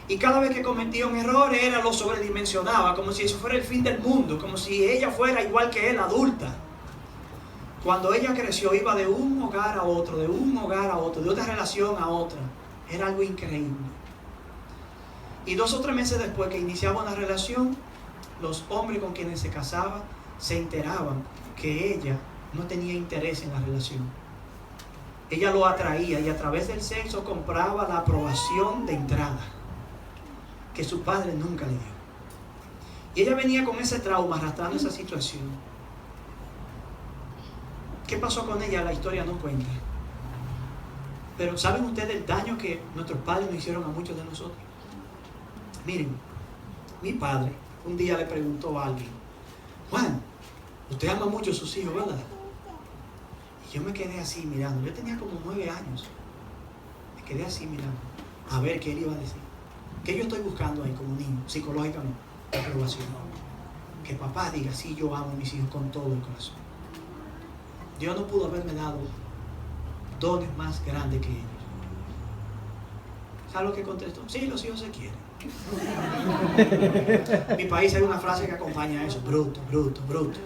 Y cada vez que cometía un error, lo sobredimensionaba, como si eso fuera el fin del mundo, como si ella fuera igual que él, adulta. Cuando ella creció, iba de un hogar a otro, de un hogar a otro, de otra relación a otra. Era algo increíble. Y 2 o 3 meses después que iniciaba una relación, los hombres con quienes se casaba se enteraban que ella no tenía interés en la relación. Ella lo atraía y a través del sexo compraba la aprobación de entrada que su padre nunca le dio. Y ella venía con ese trauma, arrastrando esa situación. ¿Qué pasó con ella? La historia no cuenta. Pero ¿saben ustedes el daño que nuestros padres nos hicieron a muchos de nosotros? Miren, mi padre un día le preguntó a alguien: Juan, usted ama mucho a sus hijos, ¿verdad? Y yo me quedé así mirando. Yo tenía como 9 años. Me quedé así mirando a ver qué él iba a decir. ¿Qué yo estoy buscando ahí como niño, psicológicamente? Aprobación. Que papá diga: sí, yo amo a mis hijos con todo el corazón. Dios no pudo haberme dado dones más grandes que ellos. ¿Sabes lo que contestó? Sí, los hijos se quieren. En mi país hay una frase que acompaña a eso: bruto, bruto, bruto,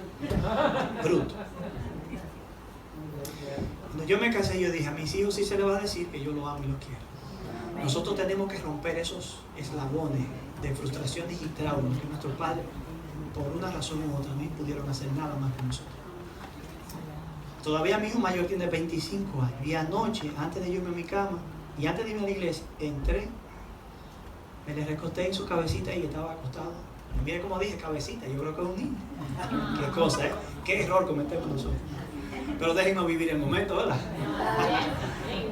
bruto. Cuando yo me casé, yo dije: a mis hijos sí se les va a decir que yo los amo y los quiero. Nosotros tenemos que romper esos eslabones de frustraciones y traumas que nuestros padres, por una razón u otra, no pudieron hacer nada más que nosotros. Todavía mi hijo mayor tiene 25 años. Y anoche, antes de irme a mi cama y antes de irme a la iglesia, entré, me le recosté en su cabecita y estaba acostado Y mire como dije, cabecita, yo creo que es un niño. Qué cosa, ¿eh? Qué error cometemos nosotros. Pero déjenos vivir el momento, ¿verdad?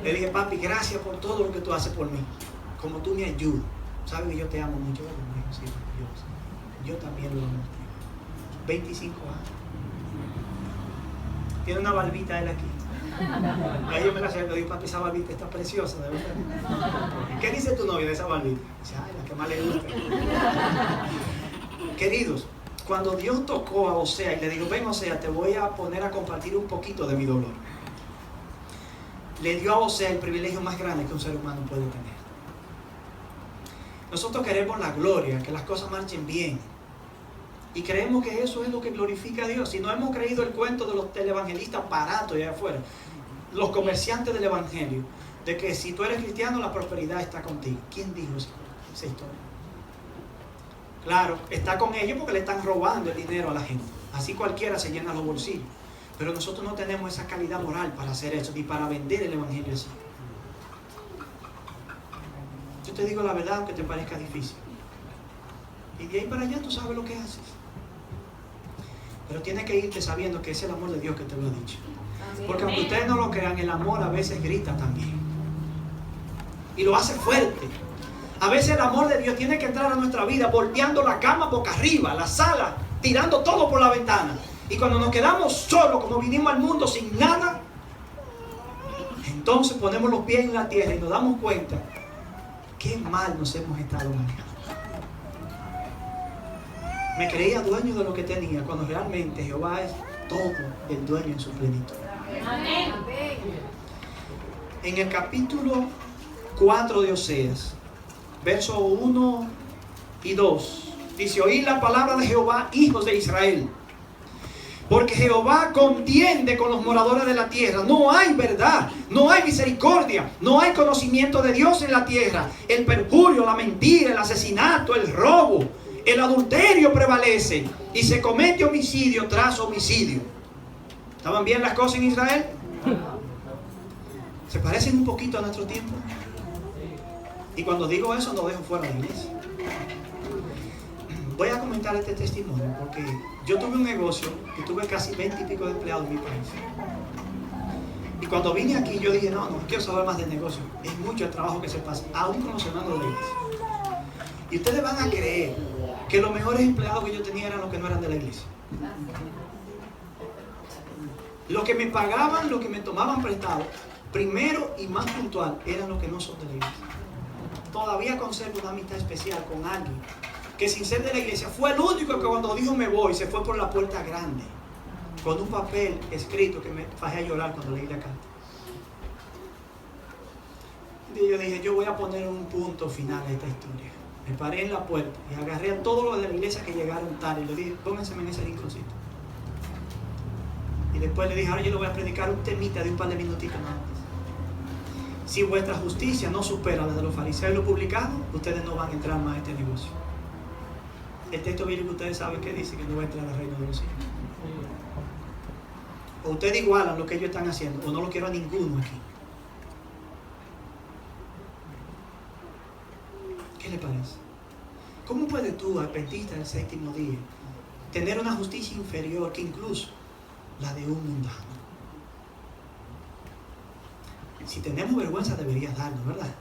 Le dije, papi, gracias por todo lo que tú haces por mí. Como tú me ayudas. Sabes que yo te amo mucho. Me dijo, sí, yo también lo amo. 25 años. Tiene una barbita él aquí. Ahí yo me la acerco y digo, papi, esa barbita está preciosa, de verdad. ¿Qué dice tu novia de esa barbita? Dice, ay, la que más le gusta. Queridos, cuando Dios tocó a Osea y le dijo, ven Osea, te voy a poner a compartir un poquito de mi dolor. Le dio a Osea el privilegio más grande que un ser humano puede tener. Nosotros queremos la gloria, que las cosas marchen bien. Y creemos que eso es lo que glorifica a Dios. Si no hemos creído el cuento de los televangelistas baratos allá afuera, los comerciantes del evangelio, de que si tú eres cristiano la prosperidad está contigo. ¿Quién dijo esa historia? Claro, está con ellos porque le están robando el dinero a la gente. Así cualquiera se llena los bolsillos. Pero nosotros no tenemos esa calidad moral para hacer eso, ni para vender el evangelio así. Yo te digo la verdad aunque te parezca difícil. Y de ahí para allá tú sabes lo que haces. Pero tienes que irte sabiendo que es el amor de Dios que te lo ha dicho. Porque aunque ustedes no lo crean, el amor a veces grita también. Y lo hace fuerte. A veces el amor de Dios tiene que entrar a nuestra vida volteando la cama boca arriba, la sala, tirando todo por la ventana. Y cuando nos quedamos solos, como vinimos al mundo sin nada, entonces ponemos los pies en la tierra y nos damos cuenta qué mal nos hemos estado manejando. Me creía dueño de lo que tenía, cuando realmente Jehová es todo el dueño en su plenitud. Amén. En el capítulo 4 de Oseas, versos 1 y 2, dice, oíd la palabra de Jehová, hijos de Israel, porque Jehová contiende con los moradores de la tierra. No hay verdad, no hay misericordia, no hay conocimiento de Dios en la tierra. El perjurio, la mentira, el asesinato, el robo, el adulterio prevalece y se comete homicidio tras homicidio. ¿Estaban bien las cosas en Israel? ¿Se parecen un poquito a nuestro tiempo? Y cuando digo eso no dejo fuera de la iglesia. Voy a comentar este testimonio porque yo tuve un negocio y tuve casi 20 y pico de empleados en mi país. Y cuando vine aquí yo dije, no quiero saber más del negocio. Es mucho el trabajo que se pasa, aún con los hermanos de la iglesia. Y ustedes van a creer que los mejores empleados que yo tenía eran los que no eran de la iglesia. Los que me pagaban, los que me tomaban prestado, primero y más puntual, eran los que no son de la iglesia. Todavía conservo una amistad especial con alguien que sin ser de la iglesia fue el único que cuando dijo me voy se fue por la puerta grande con un papel escrito que me fajé a llorar cuando leí la carta. Y yo dije, yo voy a poner un punto final a esta historia. Me paré en la puerta y agarré a todos los de la iglesia que llegaron tarde y le dije, pónganse en ese rinconcito. Y después le dije, ahora yo le voy a predicar un temita de un par de minutitos nada más. Si vuestra justicia no supera la de los fariseos y los publicanos, ustedes no van a entrar más a este negocio. El texto bíblico ustedes saben que dice que no va a entrar al reino de los cielos. O ustedes igualan lo que ellos están haciendo, o no lo quiero a ninguno aquí. ¿Qué le parece? ¿Cómo puedes tú, adventista del séptimo día, tener una justicia inferior que incluso la de un mundano? Si tenemos vergüenza deberías darnos, ¿verdad?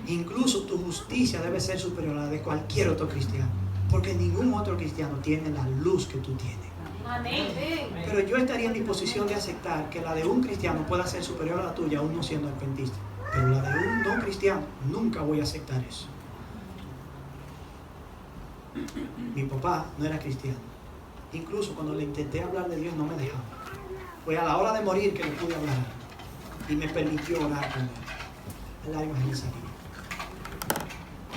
Incluso tu justicia debe ser superior a la de cualquier otro cristiano, porque ningún otro cristiano tiene la luz que tú tienes. Amén. Pero yo estaría en disposición de aceptar que la de un cristiano pueda ser superior a la tuya, aún no siendo adventista. Pero la de un no cristiano, nunca voy a aceptar eso. Mi papá no era cristiano. Incluso cuando le intenté hablar de Dios no me dejaba. Fue a la hora de morir que le pude hablar y me permitió orar con él. El evangelizaría.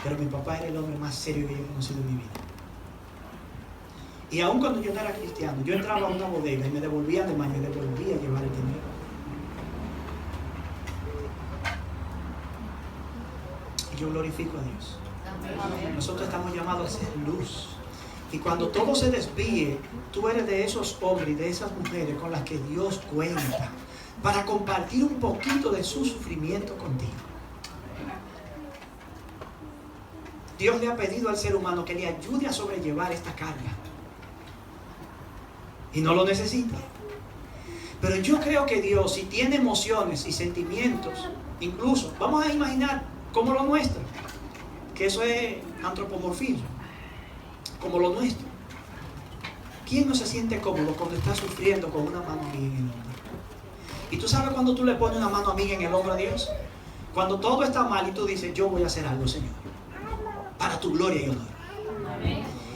Pero mi papá era el hombre más serio que yo he conocido en mi vida. Y aun cuando yo no era cristiano, yo entraba a una bodega y me devolvían de más, me devolvía a llevar el dinero. Y yo glorifico a Dios. Nosotros estamos llamados a ser luz. Y cuando todo se desvíe, tú eres de esos hombres y de esas mujeres con las que Dios cuenta para compartir un poquito de su sufrimiento contigo. Dios le ha pedido al ser humano que le ayude a sobrellevar esta carga. Y no lo necesita. Pero yo creo que Dios, si tiene emociones y sentimientos, incluso, vamos a imaginar como lo nuestro, que eso es antropomorfismo, como lo nuestro. ¿Quién no se siente cómodo cuando está sufriendo con una mano amiga en el hombro? ¿Y tú sabes cuando tú le pones una mano amiga en el hombro a Dios? Cuando todo está mal y tú dices, yo voy a hacer algo, Señor, para tu gloria y honor.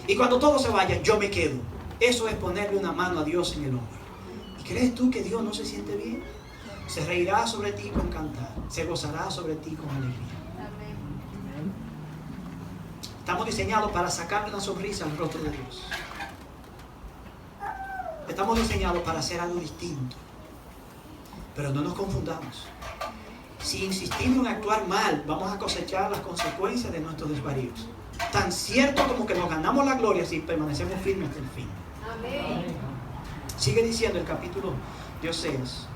Y cuando todo se vaya, yo me quedo. Eso es ponerle una mano a Dios en el hombro. ¿Y crees tú que Dios no se siente bien? Se reirá sobre ti con cantar, se gozará sobre ti con alegría. Estamos diseñados para sacarle una sonrisa al rostro de Dios. Estamos diseñados para hacer algo distinto. Pero no nos confundamos. Si insistimos en actuar mal, vamos a cosechar las consecuencias de nuestros desvaríos. Tan cierto como que nos ganamos la gloria si permanecemos firmes hasta el fin. Amén. Sigue diciendo el capítulo de Oseas,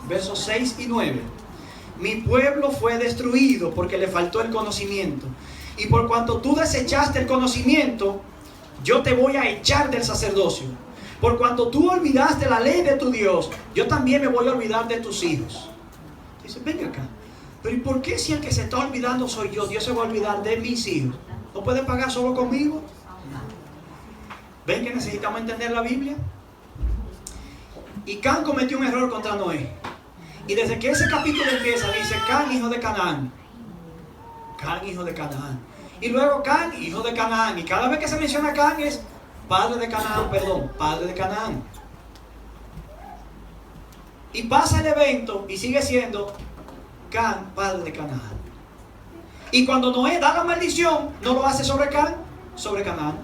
versos 6 y 9. Mi pueblo fue destruido porque le faltó el conocimiento. Y por cuanto tú desechaste el conocimiento, yo te voy a echar del sacerdocio. Por cuanto tú olvidaste la ley de tu Dios, yo también me voy a olvidar de tus hijos. Dice, venga acá. Pero ¿y por qué si el que se está olvidando soy yo? Dios se va a olvidar de mis hijos. ¿No puede pagar solo conmigo? ¿Ven que necesitamos entender la Biblia? Y Can cometió un error contra Noé. Y desde que ese capítulo empieza, dice Can, hijo de Canaán. Can, hijo de Canaán. Y luego Can, hijo de Canaán. Y cada vez que se menciona Can es padre de Canaán, padre de Canaán. Y pasa el evento y sigue siendo Can, padre de Canaán. Y cuando Noé da la maldición, no lo hace sobre Can, sobre Canaán.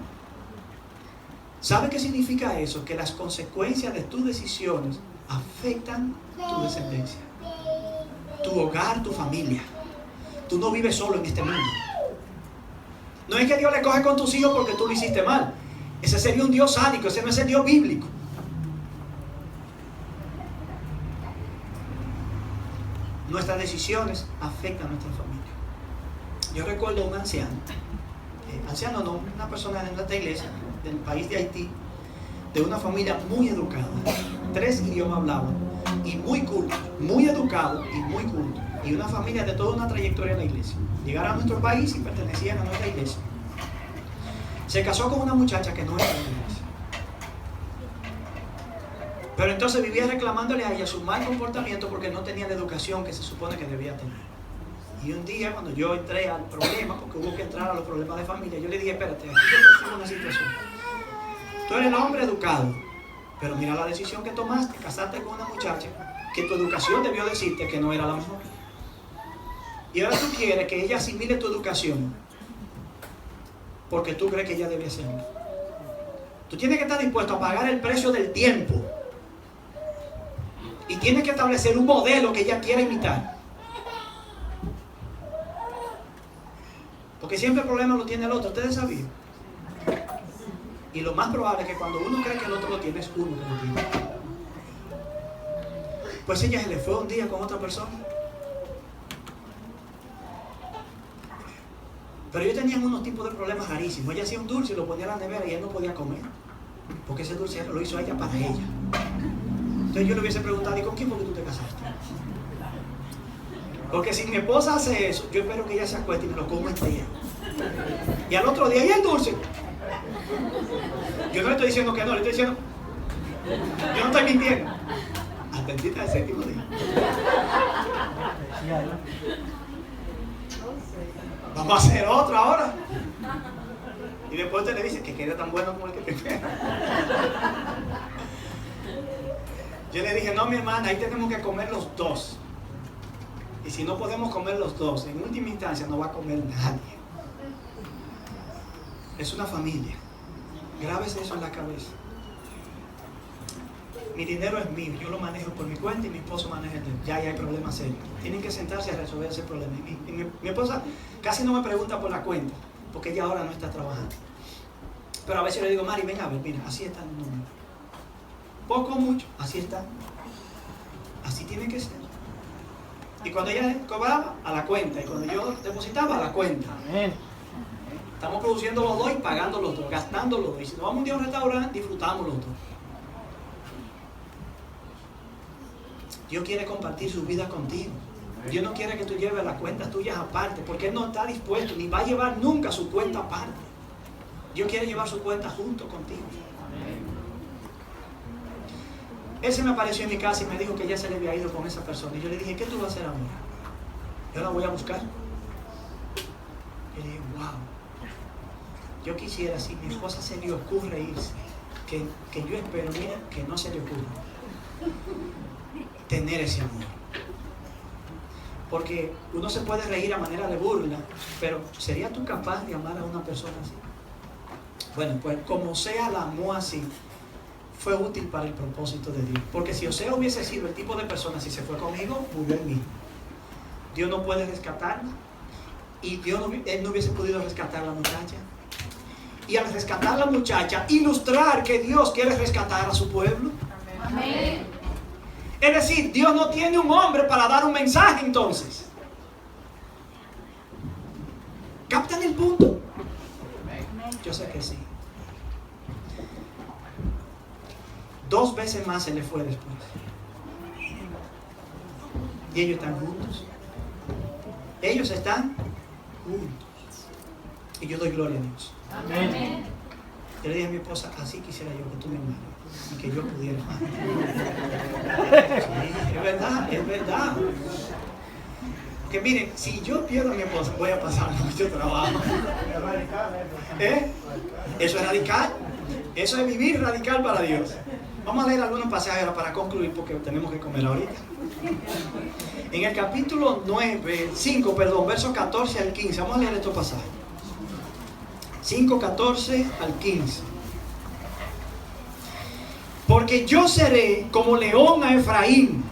¿Sabe qué significa eso? Que las consecuencias de tus decisiones afectan tu descendencia, tu hogar, tu familia. Tú no vives solo en este mundo. No es que Dios le coge con tus hijos porque tú lo hiciste mal. Ese sería un Dios sádico, ese no es el Dios bíblico. Nuestras decisiones afectan a nuestra familia. Yo recuerdo un anciano, una persona de nuestra iglesia, del país de Haití, de una familia muy educada, 3 idiomas hablaban, y muy culto, muy educado y muy culto, y una familia de toda una trayectoria en la iglesia. Llegaron a nuestro país y pertenecían a nuestra iglesia. Se casó con una muchacha que no era de la iglesia. Pero entonces vivía reclamándole a ella su mal comportamiento porque no tenía la educación que se supone que debía tener. Y un día cuando yo entré al problema, porque hubo que entrar a los problemas de familia, yo le dije, espérate, aquí yo percibo una situación. Tú eres el hombre educado, pero mira la decisión que tomaste, casarte con una muchacha que tu educación debió decirte que no era la mejor. Y ahora tú quieres que ella asimile tu educación porque tú crees que ella debe hacerlo. Tú tienes que estar dispuesto a pagar el precio del tiempo. Y tienes que establecer un modelo que ella quiera imitar. Porque siempre el problema lo tiene el otro. ¿Ustedes sabían? Y lo más probable es que cuando uno cree que el otro lo tiene, es uno que lo tiene. Pues ella se le fue un día con otra persona. Pero ellos tenían unos tipos de problemas rarísimos. Ella hacía un dulce y lo ponía en la nevera y él no podía comer. Porque ese dulce lo hizo ella para ella. Entonces yo le hubiese preguntado, ¿y con quién fue que tú te casaste? Porque si mi esposa hace eso, yo espero que ella se acueste y me lo coma entero. Y al otro día, ¿y el dulce? Yo no le estoy diciendo que no, le estoy diciendo, yo no estoy mintiendo. Atentita al séptimo día. Vamos a hacer otro ahora. Y después te le dice que quede tan bueno como el que primero. Yo le dije, no, mi hermana, ahí tenemos que comer los dos. Y si no podemos comer los dos, en última instancia no va a comer nadie. Es una familia. Grábese eso en la cabeza. Mi dinero es mío, yo lo manejo por mi cuenta y mi esposo maneja el de él. Ya hay problemas serios. Tienen que sentarse a resolver ese problema. Y mi esposa casi no me pregunta por la cuenta, porque ella ahora no está trabajando. Pero a veces le digo, Mari, ven a ver, mira, así está el número. Poco o mucho, así está. Así tiene que ser. Y cuando ella cobraba, a la cuenta. Y cuando yo depositaba, a la cuenta. Amén. Estamos produciendo los dos y pagando los dos, gastando los dos. Y si nos vamos un día a un restaurante, disfrutamos los dos. Dios quiere compartir su vida contigo. Dios no quiere que tú lleves las cuentas tuyas aparte, porque Él no está dispuesto, ni va a llevar nunca su cuenta aparte. Dios quiere llevar su cuenta junto contigo. Él se me apareció en mi casa y me dijo que ya se le había ido con esa persona. Y yo le dije, ¿qué tú vas a hacer ahora? Yo la voy a buscar. Y le dije, wow. Yo quisiera, si mi esposa se le ocurre irse, que yo espero, mira, que no se le ocurra tener ese amor. Porque uno se puede reír a manera de burla, pero ¿serías tú capaz de amar a una persona así? Bueno, pues como sea la amó así, fue útil para el propósito de Dios. Porque si Osea hubiese sido el tipo de persona, si se fue conmigo, murió en mí. Dios no puede rescatarla. Y Él no hubiese podido rescatar a la muchacha. Y al rescatar a la muchacha, ilustrar que Dios quiere rescatar a su pueblo. Amén. Es decir, Dios no tiene un hombre para dar un mensaje entonces. ¿Captan el punto? Yo sé que sí. 2 veces más se le fue después. Y ellos están juntos. Ellos están juntos. Y yo doy gloria a Dios. Amén. Yo le dije a mi esposa, así quisiera yo que tú me amaras y que yo pudiera amar. Sí, es verdad, es verdad. Porque miren, si yo pierdo a mi esposa, voy a pasar mucho trabajo. Eso es radical. Eso es vivir radical para Dios. Vamos a leer algunos pasajes ahora para concluir, porque tenemos que comer ahorita. En el capítulo 5, versos 14 al 15. Vamos a leer estos pasajes. 5, 14 al 15. Porque yo seré como león a Efraín,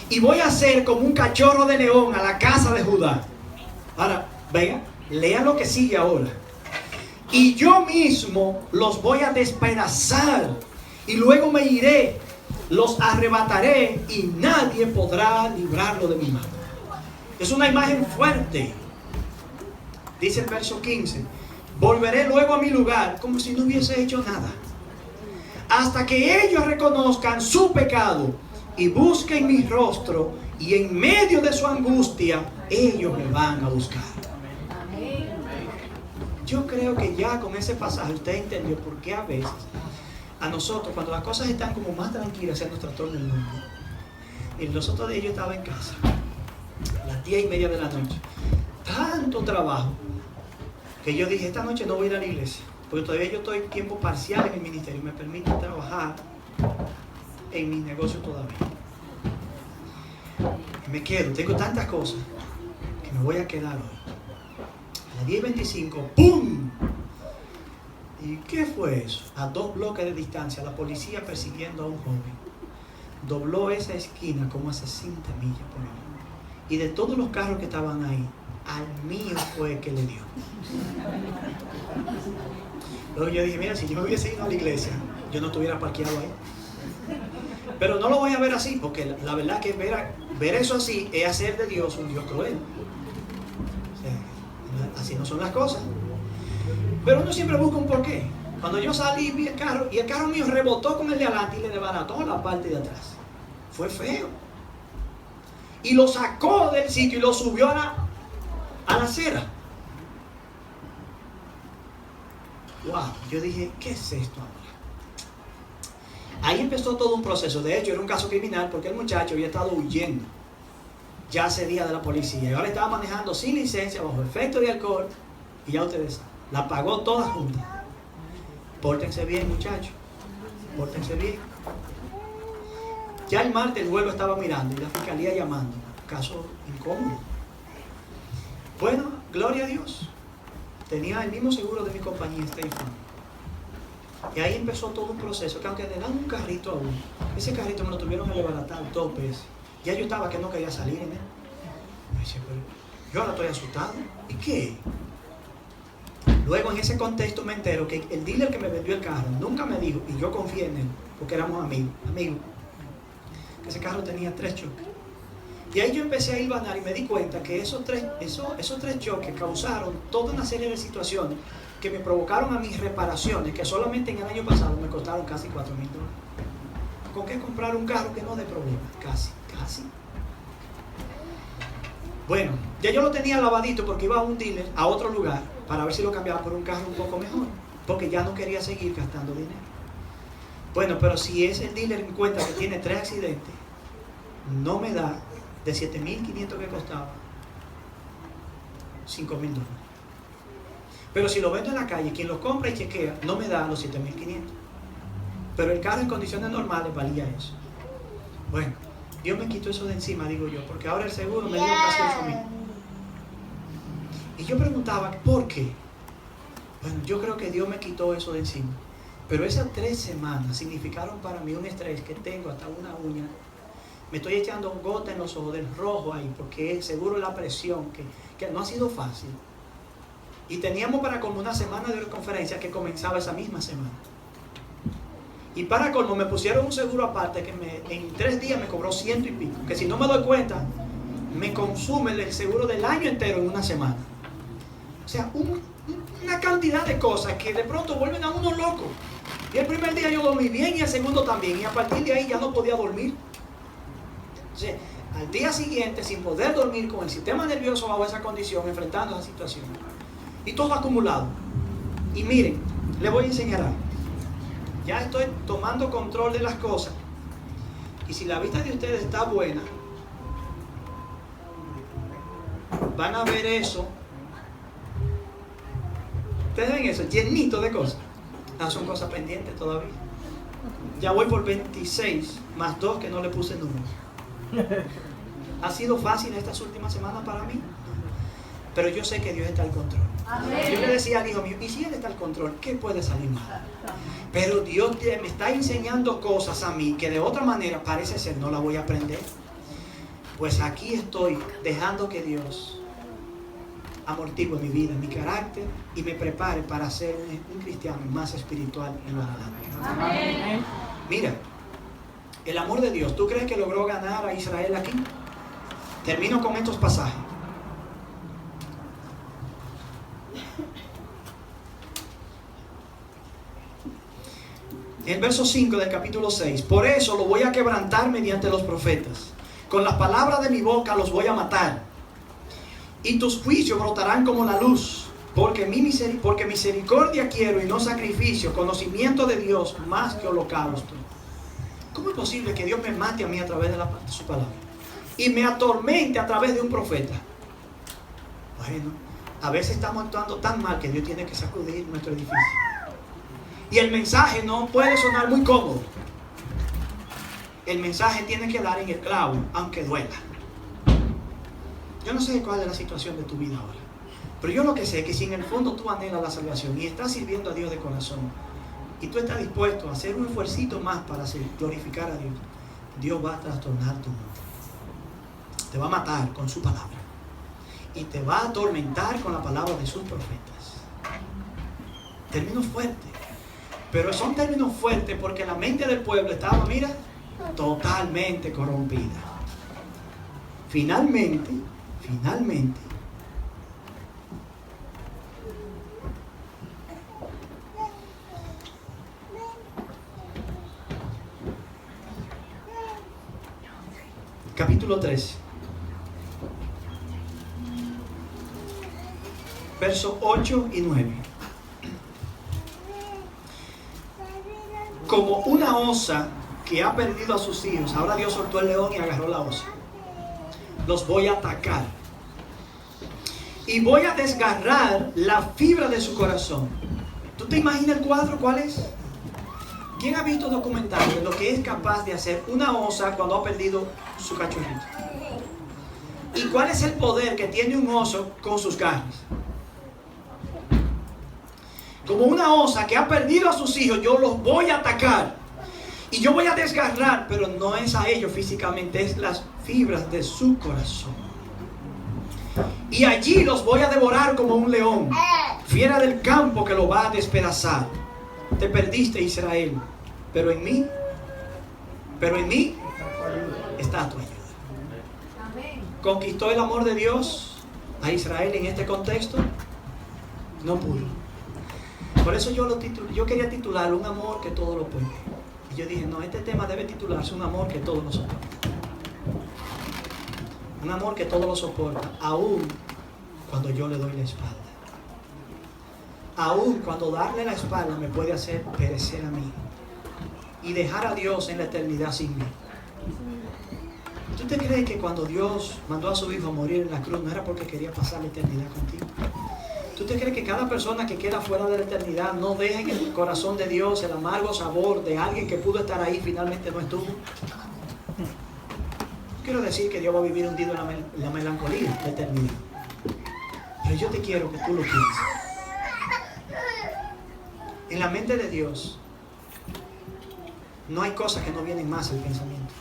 y voy a ser como un cachorro de león a la casa de Judá. Ahora, vean, lean lo que sigue ahora. Y yo mismo los voy a despedazar, y luego me iré, los arrebataré, y nadie podrá librarlo de mi mano. Es una imagen fuerte. Dice el verso 15: volveré luego a mi lugar como si no hubiese hecho nada, hasta que ellos reconozcan su pecado y busquen mi rostro, y en medio de su angustia ellos me van a buscar. Yo creo que ya con ese pasaje usted entendió por qué a veces a nosotros, cuando las cosas están como más tranquilas, se nos trastorna el mundo. Y nosotros de ellos estaba en casa a las 10:30 de la noche, tanto trabajo, que yo dije, esta noche no voy a ir a la iglesia, porque todavía yo estoy en tiempo parcial en el ministerio, me permite trabajar en mis negocios todavía. Me quedo, tengo tantas cosas que me voy a quedar hoy. A las 10:25, ¡pum! ¿Y qué fue eso? A 2 bloques de distancia, la policía persiguiendo a un joven. Dobló esa esquina como a 60 millas por hora. Y de todos los carros que estaban ahí, al mío fue que le dio. Luego yo dije, mira, si yo me hubiese ido a la iglesia, yo no estuviera parqueado ahí. Pero no lo voy a ver así, porque la verdad que ver eso así es hacer de Dios un Dios cruel. O sea, así no son las cosas. Pero uno siempre busca un porqué. Cuando yo salí, vi el carro, y el carro mío rebotó con el de adelante y le desbarató la parte de atrás. Fue feo. Y lo sacó del sitio y lo subió a la acera. Wow, yo dije, ¿qué es esto ahora? Ahí empezó todo un proceso. De hecho, era un caso criminal porque el muchacho había estado huyendo ya hace días de la policía. Y ahora estaba manejando sin licencia, bajo efecto de alcohol. Y ya ustedes saben, la pagó toda junta. Pórtense bien, muchachos. Pórtense bien. Ya el martes el vuelo estaba mirando y la fiscalía llamando. Caso incómodo. Bueno, gloria a Dios. Tenía el mismo seguro de mi compañía, State Farm. Y ahí empezó todo un proceso, que aunque le dan un carrito a uno, ese carrito me lo tuvieron que desbaratar 2 veces. Ya yo estaba que no quería salir en él. Me decía, pero yo ahora estoy asustado. ¿Y qué? Luego en ese contexto me entero que el dealer que me vendió el carro nunca me dijo, y yo confié en él, porque éramos amigos, que ese carro tenía 3 choques. Y ahí yo empecé a hilvanar y me di cuenta que esos tres choques causaron toda una serie de situaciones que me provocaron a mis reparaciones, que solamente en el año pasado me costaron casi $4,000. ¿Con qué comprar un carro que no dé problema? Casi. Bueno, ya yo lo tenía lavadito porque iba a un dealer, a otro lugar, para ver si lo cambiaba por un carro un poco mejor, porque ya no quería seguir gastando dinero. Bueno, pero si es el dealer en cuenta que tiene 3 accidentes, no me da de $7,500 que costaba $5,000. Pero si lo vendo en la calle, quien lo compra y chequea, no me da los $7,500. Pero el carro en condiciones normales valía eso. Bueno, Dios me quitó eso de encima, digo yo, porque ahora el seguro me dio casi $8,000. Y yo preguntaba, ¿por qué? Bueno, yo creo que Dios me quitó eso de encima. Pero esas 3 semanas significaron para mí un estrés que tengo hasta una uña. Me estoy echando gota en los ojos del rojo ahí, porque seguro la presión, que no ha sido fácil. Y teníamos para como una semana de conferencia que comenzaba esa misma semana. Y para colmo me pusieron un seguro aparte que en 3 días me cobró 100 y pico. Que si no me doy cuenta, me consume el seguro del año entero en una semana. O sea, una cantidad de cosas que de pronto vuelven a uno loco. Y el primer día yo dormí bien y el segundo también. Y a partir de ahí ya no podía dormir. O sea, al día siguiente, sin poder dormir, con el sistema nervioso bajo esa condición, enfrentando esa situación. Y todo acumulado. Y miren, les voy a enseñar algo. Ya estoy tomando control de las cosas. Y si la vista de ustedes está buena, van a ver eso. Ustedes ven eso, llenito de cosas. No, son cosas pendientes todavía. Ya voy por 26, más 2 que no le puse números. ¿Ha sido fácil estas últimas semanas para mí? Pero yo sé que Dios está al control. Amén. Yo le decía al hijo mío, ¿y si Él está al control, qué puede salir mal? Pero Dios me está enseñando cosas a mí que de otra manera parece ser no la voy a aprender. Pues aquí estoy dejando que Dios amortigue mi vida, mi carácter y me prepare para ser un cristiano más espiritual en lo adelante. Amén. Mira, el amor de Dios, ¿tú crees que logró ganar a Israel aquí? Termino con estos pasajes. En el verso 5 del capítulo 6, por eso lo voy a quebrantar mediante los profetas. Con las palabras de mi boca los voy a matar. Y tus juicios brotarán como la luz. Porque misericordia quiero y no sacrificio, conocimiento de Dios más que holocausto. ¿Cómo es posible que Dios me mate a mí a través de su palabra? Y me atormente a través de un profeta. Bueno, a veces estamos actuando tan mal que Dios tiene que sacudir nuestro edificio. Y el mensaje no puede sonar muy cómodo. El mensaje tiene que dar en el clavo, aunque duela. Yo no sé cuál es la situación de tu vida ahora. Pero yo lo que sé es que si en el fondo tú anhelas la salvación y estás sirviendo a Dios de corazón, y tú estás dispuesto a hacer un esfuercito más para glorificar a Dios, Dios va a trastornar tu mundo. Te va a matar con su palabra. Y te va a atormentar con la palabra de sus profetas. Términos fuertes. Pero son términos fuertes porque la mente del pueblo estaba, mira, totalmente corrompida. Finalmente, capítulo 13, versos 8 y 9. Como una osa que ha perdido a sus hijos, ahora Dios soltó el león y agarró la osa. Los voy a atacar. Y voy a desgarrar la fibra de su corazón. ¿Tú te imaginas el cuadro? ¿Cuál es? ¿Quién ha visto documentales de lo que es capaz de hacer una osa cuando ha perdido su cachorrito? ¿Y cuál es el poder que tiene un oso con sus garras? Como una osa que ha perdido a sus hijos, yo los voy a atacar. Y yo voy a desgarrar, pero no es a ellos físicamente, es las fibras de su corazón. Y allí los voy a devorar como un león, fiera del campo que lo va a despedazar. Te perdiste, Israel, pero en mí está tu ayuda. ¿Conquistó el amor de Dios a Israel en este contexto? No pudo. Por eso yo quería titular un amor que todo lo puede. Y yo dije, no, este tema debe titularse un amor que todo lo soporta. Un amor que todo lo soporta, aún cuando yo le doy la espalda. Aún cuando darle la espalda me puede hacer perecer a mí y dejar a Dios en la eternidad sin mí. ¿Tú te crees que cuando Dios mandó a su hijo a morir en la cruz no era porque quería pasar la eternidad contigo? ¿Tú te crees que cada persona que queda fuera de la eternidad no deja en el corazón de Dios el amargo sabor de alguien que pudo estar ahí y finalmente no estuvo? No quiero decir que Dios va a vivir hundido en la melancolía de la eternidad, pero yo te quiero que tú lo pienses. En la mente de Dios no hay cosas que no vienen más al pensamiento.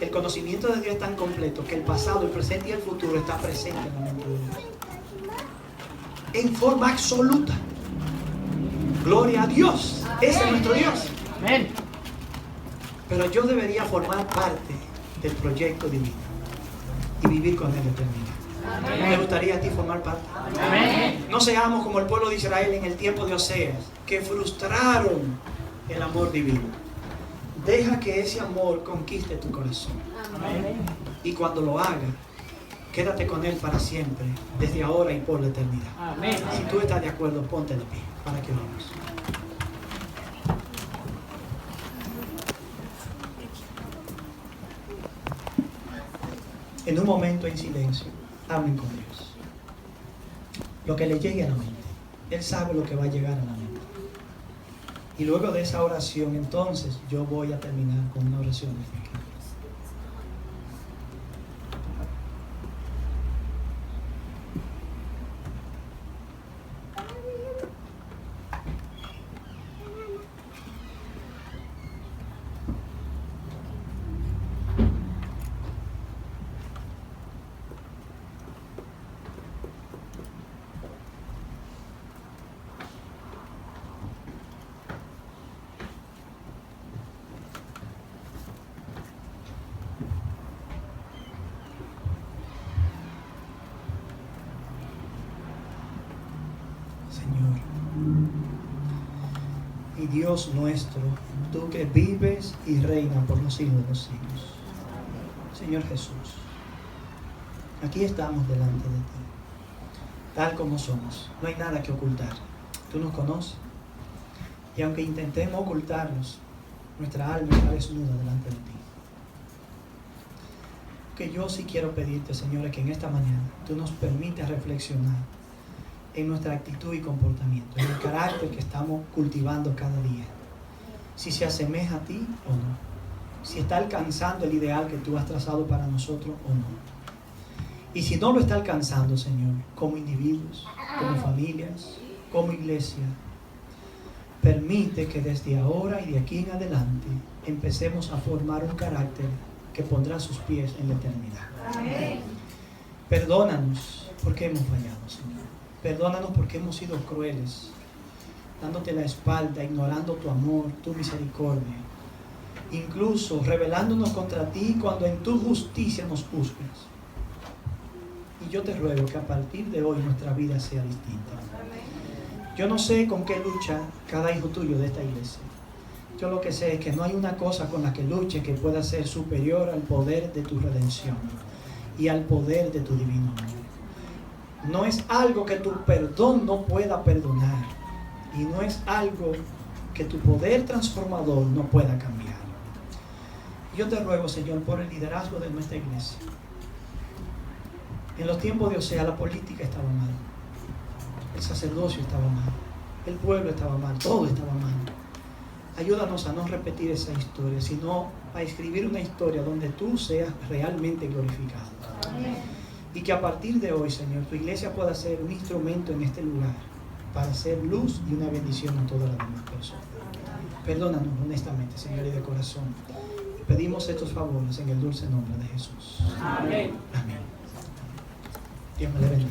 El conocimiento de Dios es tan completo que el pasado, el presente y el futuro está presente en la mente de Dios. En forma absoluta. Gloria a Dios. Ese es nuestro Dios. Amén. Pero yo debería formar parte del proyecto divino y vivir con Él en eternidad. ¿Me gustaría a ti formar parte? Amén. No seamos como el pueblo de Israel en el tiempo de Oseas, que frustraron el amor divino. Deja que ese amor conquiste tu corazón. Amén. Y cuando lo haga, quédate con Él para siempre, desde ahora y por la eternidad. Amén. Si tú estás de acuerdo, ponte de pie para que oremos. En un momento en silencio, hablen con Dios. Lo que le llegue a la mente. Él sabe lo que va a llegar a la mente. Y luego de esa oración, entonces, yo voy a terminar con una oración de fe. Señor y Dios nuestro, tú que vives y reinas por los siglos de los siglos. Señor Jesús, aquí estamos delante de ti, tal como somos. No hay nada que ocultar. Tú nos conoces. Y aunque intentemos ocultarnos, nuestra alma está desnuda delante de ti. Que yo sí quiero pedirte, Señor, que en esta mañana tú nos permitas reflexionar en nuestra actitud y comportamiento, en el carácter que estamos cultivando cada día. Si se asemeja a ti o no. Si está alcanzando el ideal que tú has trazado para nosotros o no. Y si no lo está alcanzando, Señor, como individuos, como familias, como iglesia, permite que desde ahora y de aquí en adelante empecemos a formar un carácter que pondrá sus pies en la eternidad. Amén. Perdónanos porque hemos fallado, Señor. Perdónanos porque hemos sido crueles, dándote la espalda, ignorando tu amor, tu misericordia, incluso rebelándonos contra ti cuando en tu justicia nos juzgas. Y yo te ruego que a partir de hoy nuestra vida sea distinta. Yo no sé con qué lucha cada hijo tuyo de esta iglesia. Yo lo que sé es que no hay una cosa con la que luche que pueda ser superior al poder de tu redención y al poder de tu divino amor. No es algo que tu perdón no pueda perdonar. Y no es algo que tu poder transformador no pueda cambiar. Yo te ruego, Señor, por el liderazgo de nuestra iglesia. En los tiempos de Oseas la política estaba mal. El sacerdocio estaba mal. El pueblo estaba mal. Todo estaba mal. Ayúdanos a no repetir esa historia, sino a escribir una historia donde tú seas realmente glorificado. Amén. Y que a partir de hoy, Señor, tu iglesia pueda ser un instrumento en este lugar para hacer luz y una bendición a todas las demás personas. Perdónanos honestamente, Señor, y de corazón. Y pedimos estos favores en el dulce nombre de Jesús. Amén. Amén. Dios me le bendiga.